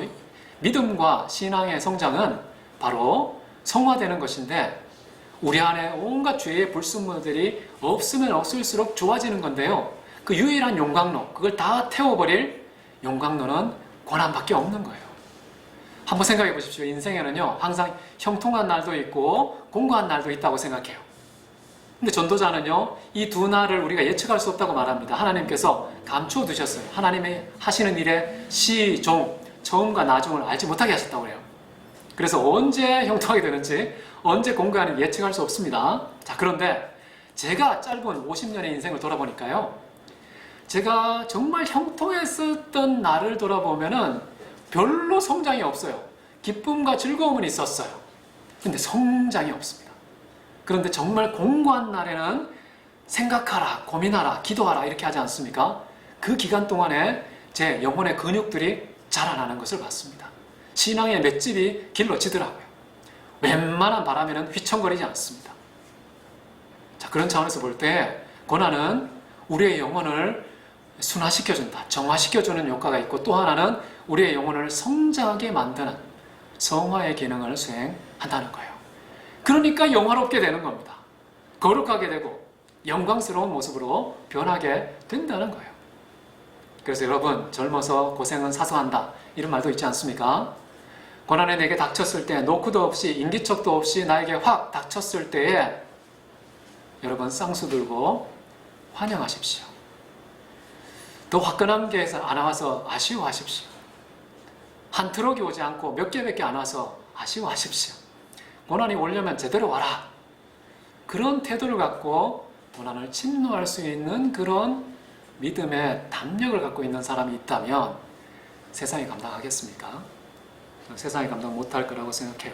믿음과 신앙의 성장은 바로 성화되는 것인데 우리 안에 온갖 죄의 불순물들이 없으면 없을수록 좋아지는 건데요. 그 유일한 용광로, 그걸 다 태워버릴 용광로는 고난밖에 없는 거예요. 한번 생각해 보십시오. 인생에는요, 항상 형통한 날도 있고 공고한 날도 있다고 생각해요. 근데 전도자는요, 이 두 날을 우리가 예측할 수 없다고 말합니다. 하나님께서 감추어 두셨어요. 하나님이 하시는 일의 시종, 처음과 나중을 알지 못하게 하셨다고 그래요. 그래서 언제 형통하게 되는지, 언제 공고하는지 예측할 수 없습니다. 자, 그런데 제가 짧은 50년의 인생을 돌아보니까요, 제가 정말 형통했었던 날을 돌아보면은 별로 성장이 없어요. 기쁨과 즐거움은 있었어요. 근데 성장이 없습니다. 그런데 정말 공고한 날에는 생각하라, 고민하라, 기도하라 이렇게 하지 않습니까? 그 기간 동안에 제 영혼의 근육들이 자라나는 것을 봤습니다. 신앙의 맷집이 길러지더라고요. 웬만한 바람에는 휘청거리지 않습니다. 자, 그런 차원에서 볼 때 고난은 우리의 영혼을 순화시켜준다, 정화시켜주는 효과가 있고, 또 하나는 우리의 영혼을 성장하게 만드는 성화의 기능을 수행한다는 거예요. 그러니까 영화롭게 되는 겁니다. 거룩하게 되고 영광스러운 모습으로 변하게 된다는 거예요. 그래서 여러분, 젊어서 고생은 사소한다 이런 말도 있지 않습니까? 고난이 내게 닥쳤을 때, 노크도 없이 인기척도 없이 나에게 확 닥쳤을 때에 여러분 쌍수 들고 환영하십시오. 더 화끈한 게 안 와서 아쉬워하십시오. 한 트럭이 오지 않고 몇 개밖에 안 와서 아쉬워하십시오. 고난이 오려면 제대로 와라. 그런 태도를 갖고 고난을 침노할 수 있는 그런 믿음의 담력을 갖고 있는 사람이 있다면 세상이 감당하겠습니까? 세상이 감당 못할 거라고 생각해요.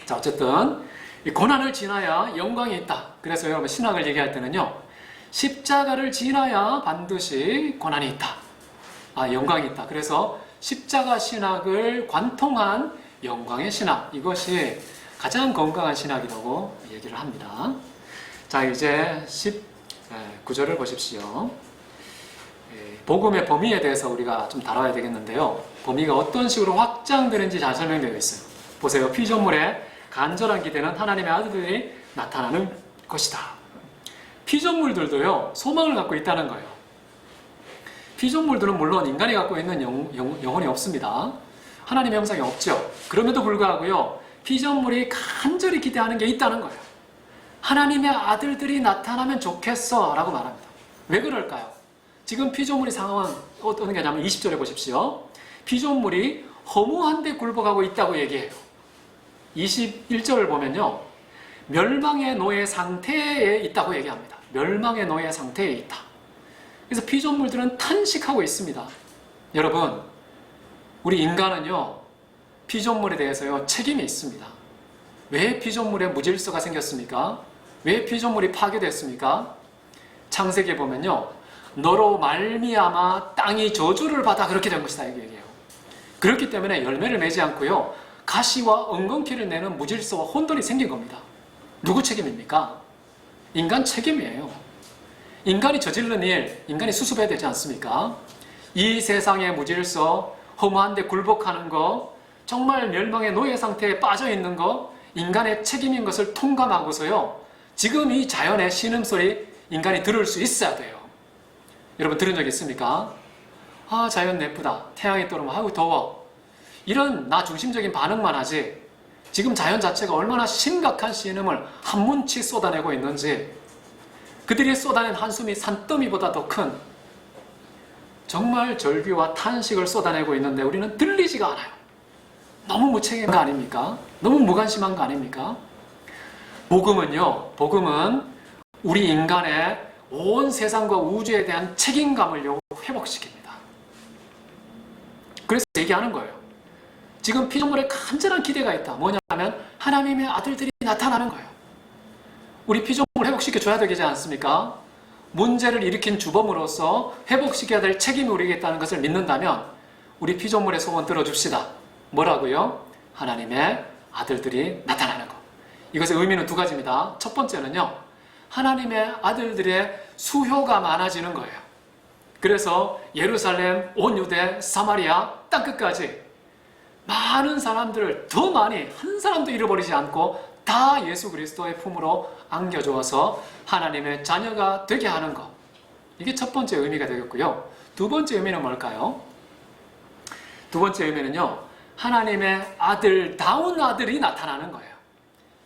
자, 어쨌든 이 고난을 지나야 영광이 있다. 그래서 여러분 신학을 얘기할 때는요, 십자가를 지나야 반드시 고난이 있다. 영광이 있다. 그래서 십자가 신학을 관통한 영광의 신학, 이것이 가장 건강한 신학이라고 얘기를 합니다. 자, 이제 19절을 보십시오. 복음의 범위에 대해서 우리가 좀 다뤄야 되겠는데요. 범위가 어떤 식으로 확장되는지 잘 설명되어 있어요. 보세요. 피조물의 간절한 기대는 하나님의 아들들이 나타나는 것이다. 피조물들도요, 소망을 갖고 있다는 거예요. 피조물들은 물론 인간이 갖고 있는 영혼이 없습니다. 하나님의 형상이 없죠. 그럼에도 불구하고요, 피조물이 간절히 기대하는 게 있다는 거예요. 하나님의 아들들이 나타나면 좋겠어 라고 말합니다. 왜 그럴까요? 지금 피조물의 상황은 어떤 게냐면 20절에 보십시오. 피조물이 허무한 데 굴복하고 있다고 얘기해요. 21절을 보면요. 멸망의 노예 상태에 있다고 얘기합니다. 멸망의 노예 상태에 있다. 그래서 피조물들은 탄식하고 있습니다. 여러분, 우리 인간은요, 피조물에 대해서요, 책임이 있습니다. 왜 피조물에 무질서가 생겼습니까? 왜 피조물이 파괴됐습니까? 창세기에 보면요, 너로 말미암아 땅이 저주를 받아 그렇게 된 것이다 이렇게 얘기해요. 그렇기 때문에 열매를 맺지 않고요, 가시와 엉겅퀴를 내는 무질서와 혼돈이 생긴 겁니다. 누구 책임입니까? 인간 책임이에요. 인간이 저지른 일, 인간이 수습해야 되지 않습니까? 이 세상의 무질서, 허무한 데 굴복하는 거, 정말 멸망의 노예 상태에 빠져 있는 거, 인간의 책임인 것을 통감하고서요, 지금 이 자연의 신음소리 인간이 들을 수 있어야 돼요. 여러분 들은 적 있습니까? 아, 자연 예쁘다. 태양이 떠오르면 아유 더워. 이런 나 중심적인 반응만 하지, 지금 자연 자체가 얼마나 심각한 신음을 한문치 쏟아내고 있는지, 그들이 쏟아낸 한숨이 산더미보다 더 큰 정말 절규와 탄식을 쏟아내고 있는데 우리는 들리지가 않아요. 너무 무책임한 거 아닙니까? 너무 무관심한 거 아닙니까? 복음은요, 복음은 우리 인간의 온 세상과 우주에 대한 책임감을 회복시킵니다. 그래서 얘기하는 거예요. 지금 피조물에 간절한 기대가 있다. 뭐냐면 하나님의 아들들이 나타나는 거예요. 우리 피조물을 회복시켜줘야 되지 않습니까? 문제를 일으킨 주범으로서 회복시켜야 될 책임이 우리에게 있다는 것을 믿는다면 우리 피조물의 소원 들어줍시다. 뭐라고요? 하나님의 아들들이 나타나는 것. 이것의 의미는 두 가지입니다. 첫 번째는요, 하나님의 아들들의 수효가 많아지는 거예요. 그래서 예루살렘, 온 유대, 사마리아, 땅끝까지 많은 사람들을 더 많이, 한 사람도 잃어버리지 않고 다 예수 그리스도의 품으로 안겨주어서 하나님의 자녀가 되게 하는 것. 이게 첫 번째 의미가 되겠고요. 두 번째 의미는 뭘까요? 두 번째 의미는요, 하나님의 아들다운 아들이 나타나는 거예요.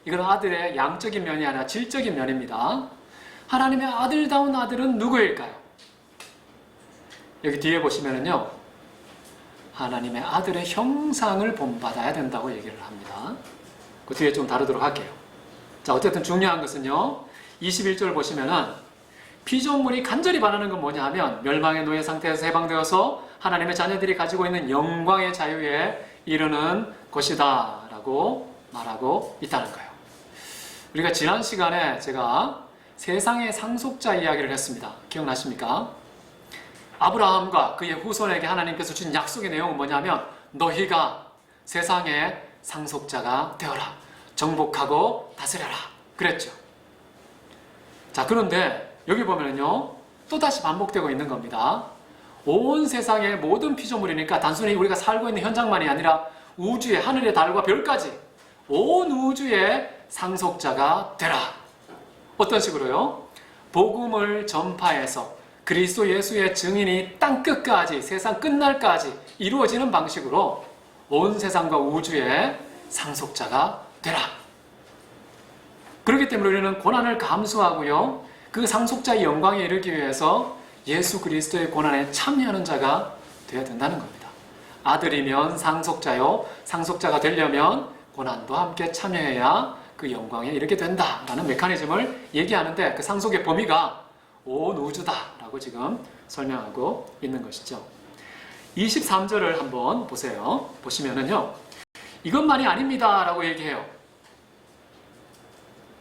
이건 아들의 양적인 면이 아니라 질적인 면입니다. 하나님의 아들다운 아들은 누구일까요? 여기 뒤에 보시면은요, 하나님의 아들의 형상을 본받아야 된다고 얘기를 합니다. 그 뒤에 좀 다루도록 할게요. 자, 어쨌든 중요한 것은요, 21절 보시면은 피조물이 간절히 바라는 건 뭐냐 하면 멸망의 노예 상태에서 해방되어서 하나님의 자녀들이 가지고 있는 영광의 자유에 이르는 것이다 라고 말하고 있다는 거예요. 우리가 지난 시간에 제가 세상의 상속자 이야기를 했습니다. 기억나십니까? 아브라함과 그의 후손에게 하나님께서 주신 약속의 내용은 뭐냐면 너희가 세상의 상속자가 되어라. 정복하고 다스려라. 그랬죠. 자, 그런데 여기 보면은요, 또다시 반복되고 있는 겁니다. 온 세상의 모든 피조물이니까 단순히 우리가 살고 있는 현장만이 아니라 우주의 하늘의 달과 별까지 온 우주의 상속자가 되라. 어떤 식으로요? 복음을 전파해서 그리스도 예수의 증인이 땅끝까지, 세상 끝날까지 이루어지는 방식으로 온 세상과 우주의 상속자가 되라. 그렇기 때문에 우리는 고난을 감수하고요, 그 상속자의 영광에 이르기 위해서 예수 그리스도의 고난에 참여하는 자가 되어야 된다는 겁니다. 아들이면 상속자요, 상속자가 되려면 고난도 함께 참여해야 그 영광에 이르게 된다라는 메커니즘을 얘기하는데, 그 상속의 범위가 온 우주다라고 지금 설명하고 있는 것이죠. 23절을 한번 보세요. 보시면은요, 이것만이 아닙니다 라고 얘기해요.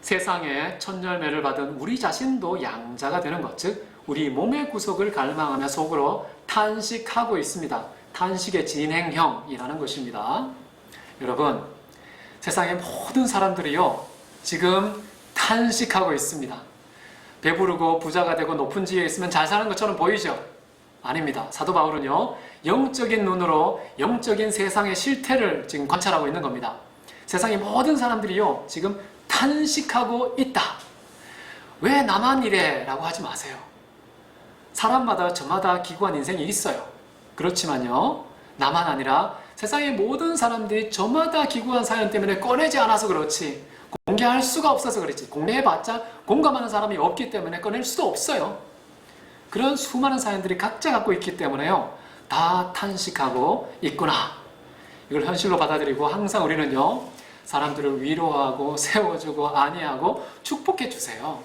세상에 첫 열매를 받은 우리 자신도 양자가 되는 것, 즉 우리 몸의 구속을 갈망하며 속으로 탄식하고 있습니다. 탄식의 진행형이라는 것입니다. 여러분, 세상의 모든 사람들이요, 지금 탄식하고 있습니다. 배부르고 부자가 되고 높은 지위에 있으면 잘 사는 것처럼 보이죠? 아닙니다. 사도 바울은요, 영적인 눈으로 영적인 세상의 실태를 지금 관찰하고 있는 겁니다. 세상의 모든 사람들이요, 지금 탄식하고 있다. 왜 나만 이래? 라고 하지 마세요. 사람마다 저마다 기구한 인생이 있어요. 그렇지만요, 나만 아니라 세상의 모든 사람들이 저마다 기구한 사연 때문에 꺼내지 않아서 그렇지, 공개할 수가 없어서 그렇지. 공개해봤자 공감하는 사람이 없기 때문에 꺼낼 수도 없어요. 그런 수많은 사연들이 각자 갖고 있기 때문에요. 다 탄식하고 있구나. 이걸 현실로 받아들이고 항상 우리는요. 사람들을 위로하고 세워주고 안위하고 축복해 주세요.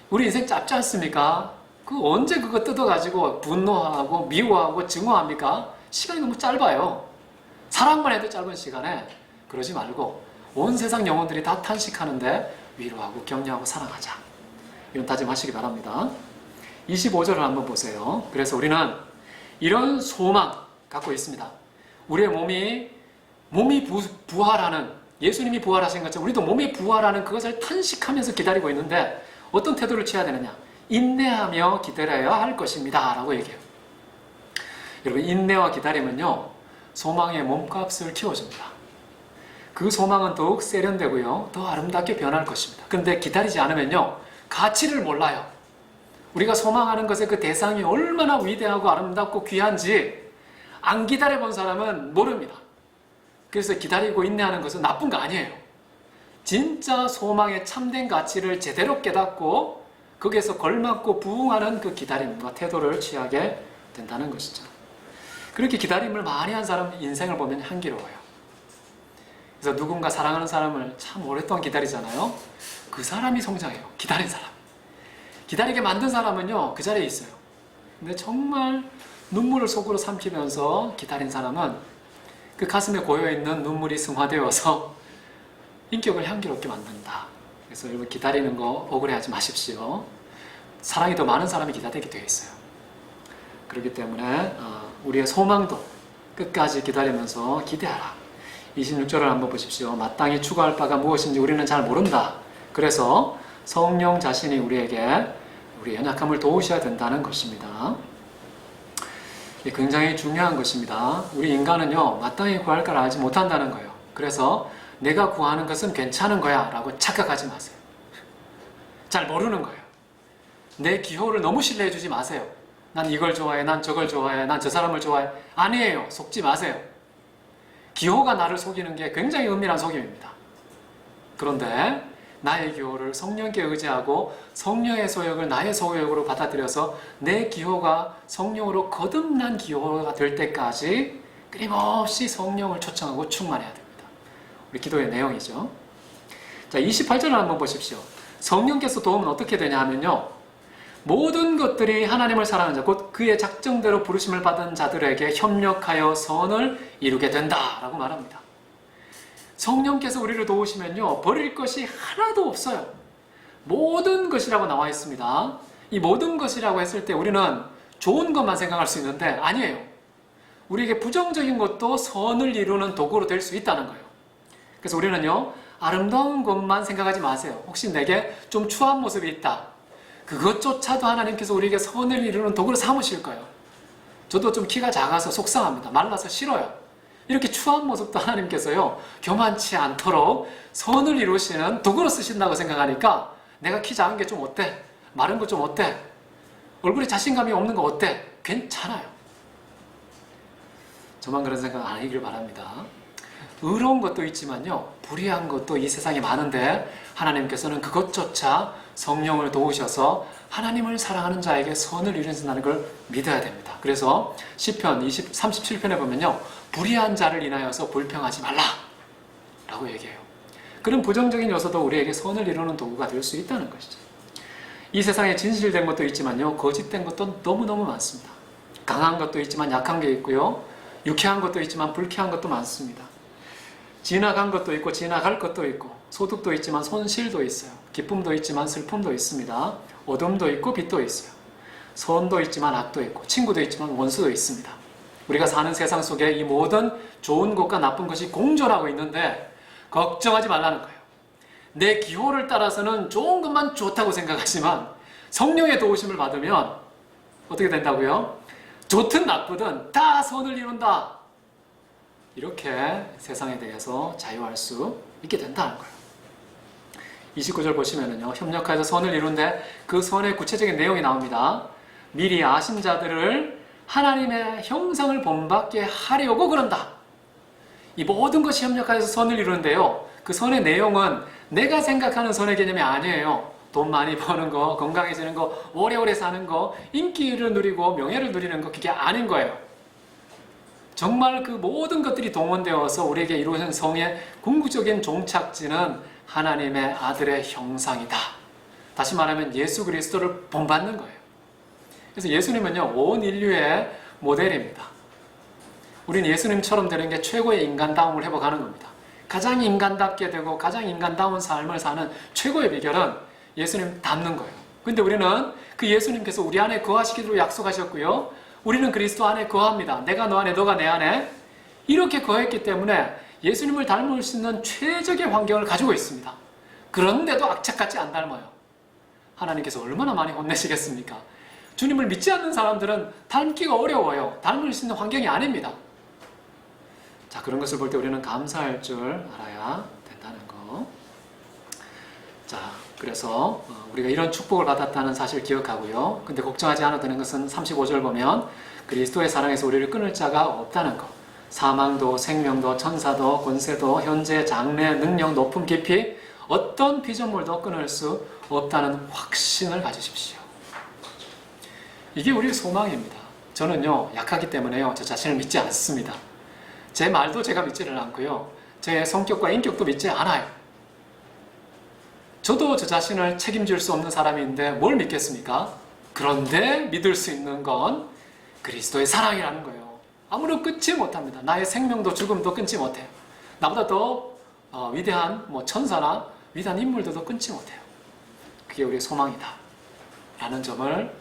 우리 인생 짧지 않습니까? 언제 그거 뜯어가지고 분노하고 미워하고 증오합니까? 시간이 너무 짧아요. 사랑만 해도 짧은 시간에 그러지 말고 온 세상 영혼들이 다 탄식하는데 위로하고 격려하고 사랑하자. 이런 다짐하시기 바랍니다. 25절을 한번 보세요. 그래서 우리는 이런 소망 갖고 있습니다. 우리의 몸이 부활하는, 예수님이 부활하신 것처럼 우리도 몸이 부활하는 그것을 탄식하면서 기다리고 있는데 어떤 태도를 취해야 되느냐? 인내하며 기다려야 할 것입니다. 라고 얘기해요. 여러분, 인내와 기다림은요, 소망의 몸값을 키워줍니다. 그 소망은 더욱 세련되고요, 더 아름답게 변할 것입니다. 근데 기다리지 않으면요, 가치를 몰라요. 우리가 소망하는 것의 그 대상이 얼마나 위대하고 아름답고 귀한지 안 기다려본 사람은 모릅니다. 그래서 기다리고 인내하는 것은 나쁜 거 아니에요. 진짜 소망의 참된 가치를 제대로 깨닫고 거기에서 걸맞고 부응하는 그 기다림과 태도를 취하게 된다는 것이죠. 그렇게 기다림을 많이 한 사람 인생을 보면 향기로워요. 그래서 누군가 사랑하는 사람을 참 오랫동안 기다리잖아요. 그 사람이 성장해요. 기다린 사람. 기다리게 만든 사람은요, 그 자리에 있어요. 근데 정말 눈물을 속으로 삼키면서 기다린 사람은 그 가슴에 고여있는 눈물이 승화되어서 인격을 향기롭게 만든다. 그래서 여러분, 기다리는 거 억울해하지 마십시오. 사랑이 더 많은 사람이 기다리게 되어 있어요. 그렇기 때문에 우리의 소망도 끝까지 기다리면서 기대하라. 26절을 한번 보십시오. 마땅히 추구할 바가 무엇인지 우리는 잘 모른다. 그래서 성령 자신이 우리에게 우리 연약함을 도우셔야 된다는 것입니다. 굉장히 중요한 것입니다. 우리 인간은요, 마땅히 구할 걸 알지 못한다는 거예요. 그래서 내가 구하는 것은 괜찮은 거야 라고 착각하지 마세요. 잘 모르는 거예요. 내 기호를 너무 신뢰해 주지 마세요. 난 이걸 좋아해, 난 저걸 좋아해, 난 저 사람을 좋아해. 아니에요. 속지 마세요. 기호가 나를 속이는 게 굉장히 은밀한 속임입니다. 그런데 나의 기호를 성령께 의지하고 성령의 소욕을 나의 소욕으로 받아들여서 내 기호가 성령으로 거듭난 기호가 될 때까지 끊임없이 성령을 초청하고 충만해야 됩니다. 우리 기도의 내용이죠. 자, 28절을 한번 보십시오. 성령께서 도움은 어떻게 되냐 하면요, 모든 것들이 하나님을 사랑하는 자, 곧 그의 작정대로 부르심을 받은 자들에게 협력하여 선을 이루게 된다라고 말합니다. 성령께서 우리를 도우시면요, 버릴 것이 하나도 없어요. 모든 것이라고 나와 있습니다. 이 모든 것이라고 했을 때 우리는 좋은 것만 생각할 수 있는데 아니에요. 우리에게 부정적인 것도 선을 이루는 도구로 될 수 있다는 거예요. 그래서 우리는요, 아름다운 것만 생각하지 마세요. 혹시 내게 좀 추한 모습이 있다. 그것조차도 하나님께서 우리에게 선을 이루는 도구로 삼으실 거예요. 저도 좀 키가 작아서 속상합니다. 말라서 싫어요. 이렇게 추한 모습도 하나님께서요, 교만치 않도록 선을 이루시는 도구로 쓰신다고 생각하니까 내가 키 작은 게 좀 어때? 마른 거 좀 어때? 얼굴에 자신감이 없는 거 어때? 괜찮아요. 저만 그런 생각 안 하기를 바랍니다. 의로운 것도 있지만요, 불의한 것도 이 세상에 많은데 하나님께서는 그것조차 성령을 도우셔서 하나님을 사랑하는 자에게 선을 이루신다는 걸 믿어야 됩니다. 그래서 시편 37편에 보면요, 불의한 자를 인하여서 불평하지 말라 라고 얘기해요. 그런 부정적인 요소도 우리에게 선을 이루는 도구가 될 수 있다는 것이죠. 이 세상에 진실된 것도 있지만요, 거짓된 것도 너무너무 많습니다. 강한 것도 있지만 약한 게 있고요, 유쾌한 것도 있지만 불쾌한 것도 많습니다. 지나간 것도 있고 지나갈 것도 있고, 소득도 있지만 손실도 있어요. 기쁨도 있지만 슬픔도 있습니다. 어둠도 있고 빛도 있어요. 선도 있지만 악도 있고, 친구도 있지만 원수도 있습니다. 우리가 사는 세상 속에 이 모든 좋은 것과 나쁜 것이 공존하고 있는데 걱정하지 말라는 거예요. 내 기호를 따라서는 좋은 것만 좋다고 생각하지만 성령의 도우심을 받으면 어떻게 된다고요? 좋든 나쁘든 다 선을 이룬다. 이렇게 세상에 대해서 자유할 수 있게 된다는 거예요. 29절 보시면은요, 협력하여서 선을 이룬데 그 선의 구체적인 내용이 나옵니다. 미리 아신 자들을 하나님의 형상을 본받게 하려고 그런다. 이 모든 것이 협력하여서 선을 이루는데요, 그 선의 내용은 내가 생각하는 선의 개념이 아니에요. 돈 많이 버는 거, 건강해지는 거, 오래오래 사는 거, 인기를 누리고 명예를 누리는 거, 그게 아닌 거예요. 정말 그 모든 것들이 동원되어서 우리에게 이루어진 성의 궁극적인 종착지는 하나님의 아들의 형상이다. 다시 말하면 예수 그리스도를 본받는 거예요. 그래서 예수님은요, 온 인류의 모델입니다. 우리는 예수님처럼 되는 게 최고의 인간다움을 회복하는 겁니다. 가장 인간답게 되고 가장 인간다운 삶을 사는 최고의 비결은 예수님 닮는 거예요. 근데 우리는 그 예수님께서 우리 안에 거하시기로 약속하셨고요. 우리는 그리스도 안에 거합니다. 내가 너 안에, 너가 내 안에. 이렇게 거했기 때문에 예수님을 닮을 수 있는 최적의 환경을 가지고 있습니다. 그런데도 악착같이 안 닮아요. 하나님께서 얼마나 많이 혼내시겠습니까? 주님을 믿지 않는 사람들은 닮기가 어려워요. 닮을 수 있는 환경이 아닙니다. 자, 그런 것을 볼 때 우리는 감사할 줄 알아야 된다는 거. 자, 그래서 우리가 이런 축복을 받았다는 사실을 기억하고요. 근데 걱정하지 않아도 되는 것은 35절 보면 그리스도의 사랑에서 우리를 끊을 자가 없다는 것. 사망도 생명도 천사도 권세도 현재 장래 능력 높음 깊이 어떤 피조물도 끊을 수 없다는 확신을 가지십시오. 이게 우리의 소망입니다. 저는요, 약하기 때문에요, 저 자신을 믿지 않습니다. 제 말도 제가 믿지를 않고요, 제 성격과 인격도 믿지 않아요. 저도 저 자신을 책임질 수 없는 사람인데 뭘 믿겠습니까? 그런데 믿을 수 있는 건 그리스도의 사랑이라는 거예요. 아무런 끊지 못합니다. 나의 생명도 죽음도 끊지 못해요. 나보다 더 위대한 천사나 위대한 인물들도 끊지 못해요. 그게 우리의 소망이다 라는 점을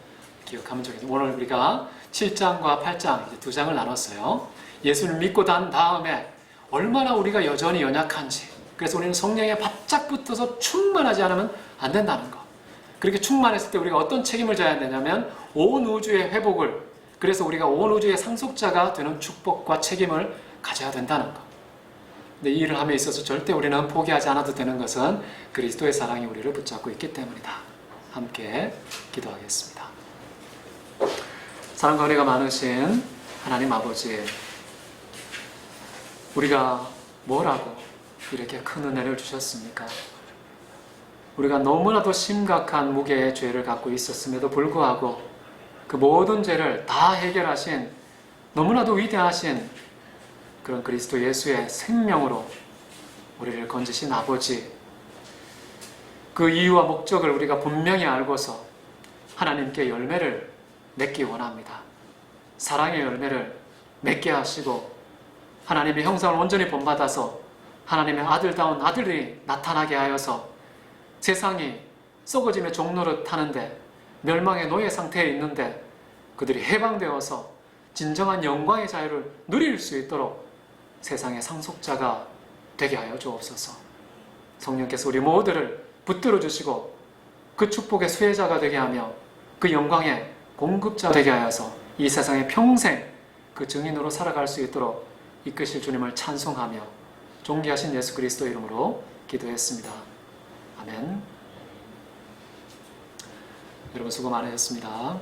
기억하면 좋겠습니다. 오늘 우리가 7장과 8장 이제 두 장을 나눴어요. 예수를 믿고 난 다음에 얼마나 우리가 여전히 연약한지, 그래서 우리는 성령에 바짝 붙어서 충만하지 않으면 안 된다는 것. 그렇게 충만했을 때 우리가 어떤 책임을 져야 되냐면 온 우주의 회복을, 그래서 우리가 온 우주의 상속자가 되는 축복과 책임을 가져야 된다는 것. 근데 이 일을 함에 있어서 절대 우리는 포기하지 않아도 되는 것은 그리스도의 사랑이 우리를 붙잡고 있기 때문이다. 함께 기도하겠습니다. 사랑과 은혜가 많으신 하나님 아버지, 우리가 뭐라고 이렇게 큰 은혜를 주셨습니까? 우리가 너무나도 심각한 무게의 죄를 갖고 있었음에도 불구하고 그 모든 죄를 다 해결하신 너무나도 위대하신 그런 그리스도 예수의 생명으로 우리를 건지신 아버지, 그 이유와 목적을 우리가 분명히 알고서 하나님께 열매를 맺기 원합니다. 사랑의 열매를 맺게 하시고 하나님의 형상을 온전히 본받아서 하나님의 아들다운 아들이 나타나게 하여서 세상이 썩어짐의 종로를 타는데 멸망의 노예 상태에 있는데 그들이 해방되어서 진정한 영광의 자유를 누릴 수 있도록 세상의 상속자가 되게 하여 주옵소서. 성령께서 우리 모두를 붙들어 주시고 그 축복의 수혜자가 되게 하며 그 영광의 공급자가 되게 하여서 이 세상에 평생 그 증인으로 살아갈 수 있도록 이끄실 주님을 찬송하며 존귀하신 예수 그리스도 이름으로 기도했습니다. 아멘. 여러분 수고 많으셨습니다.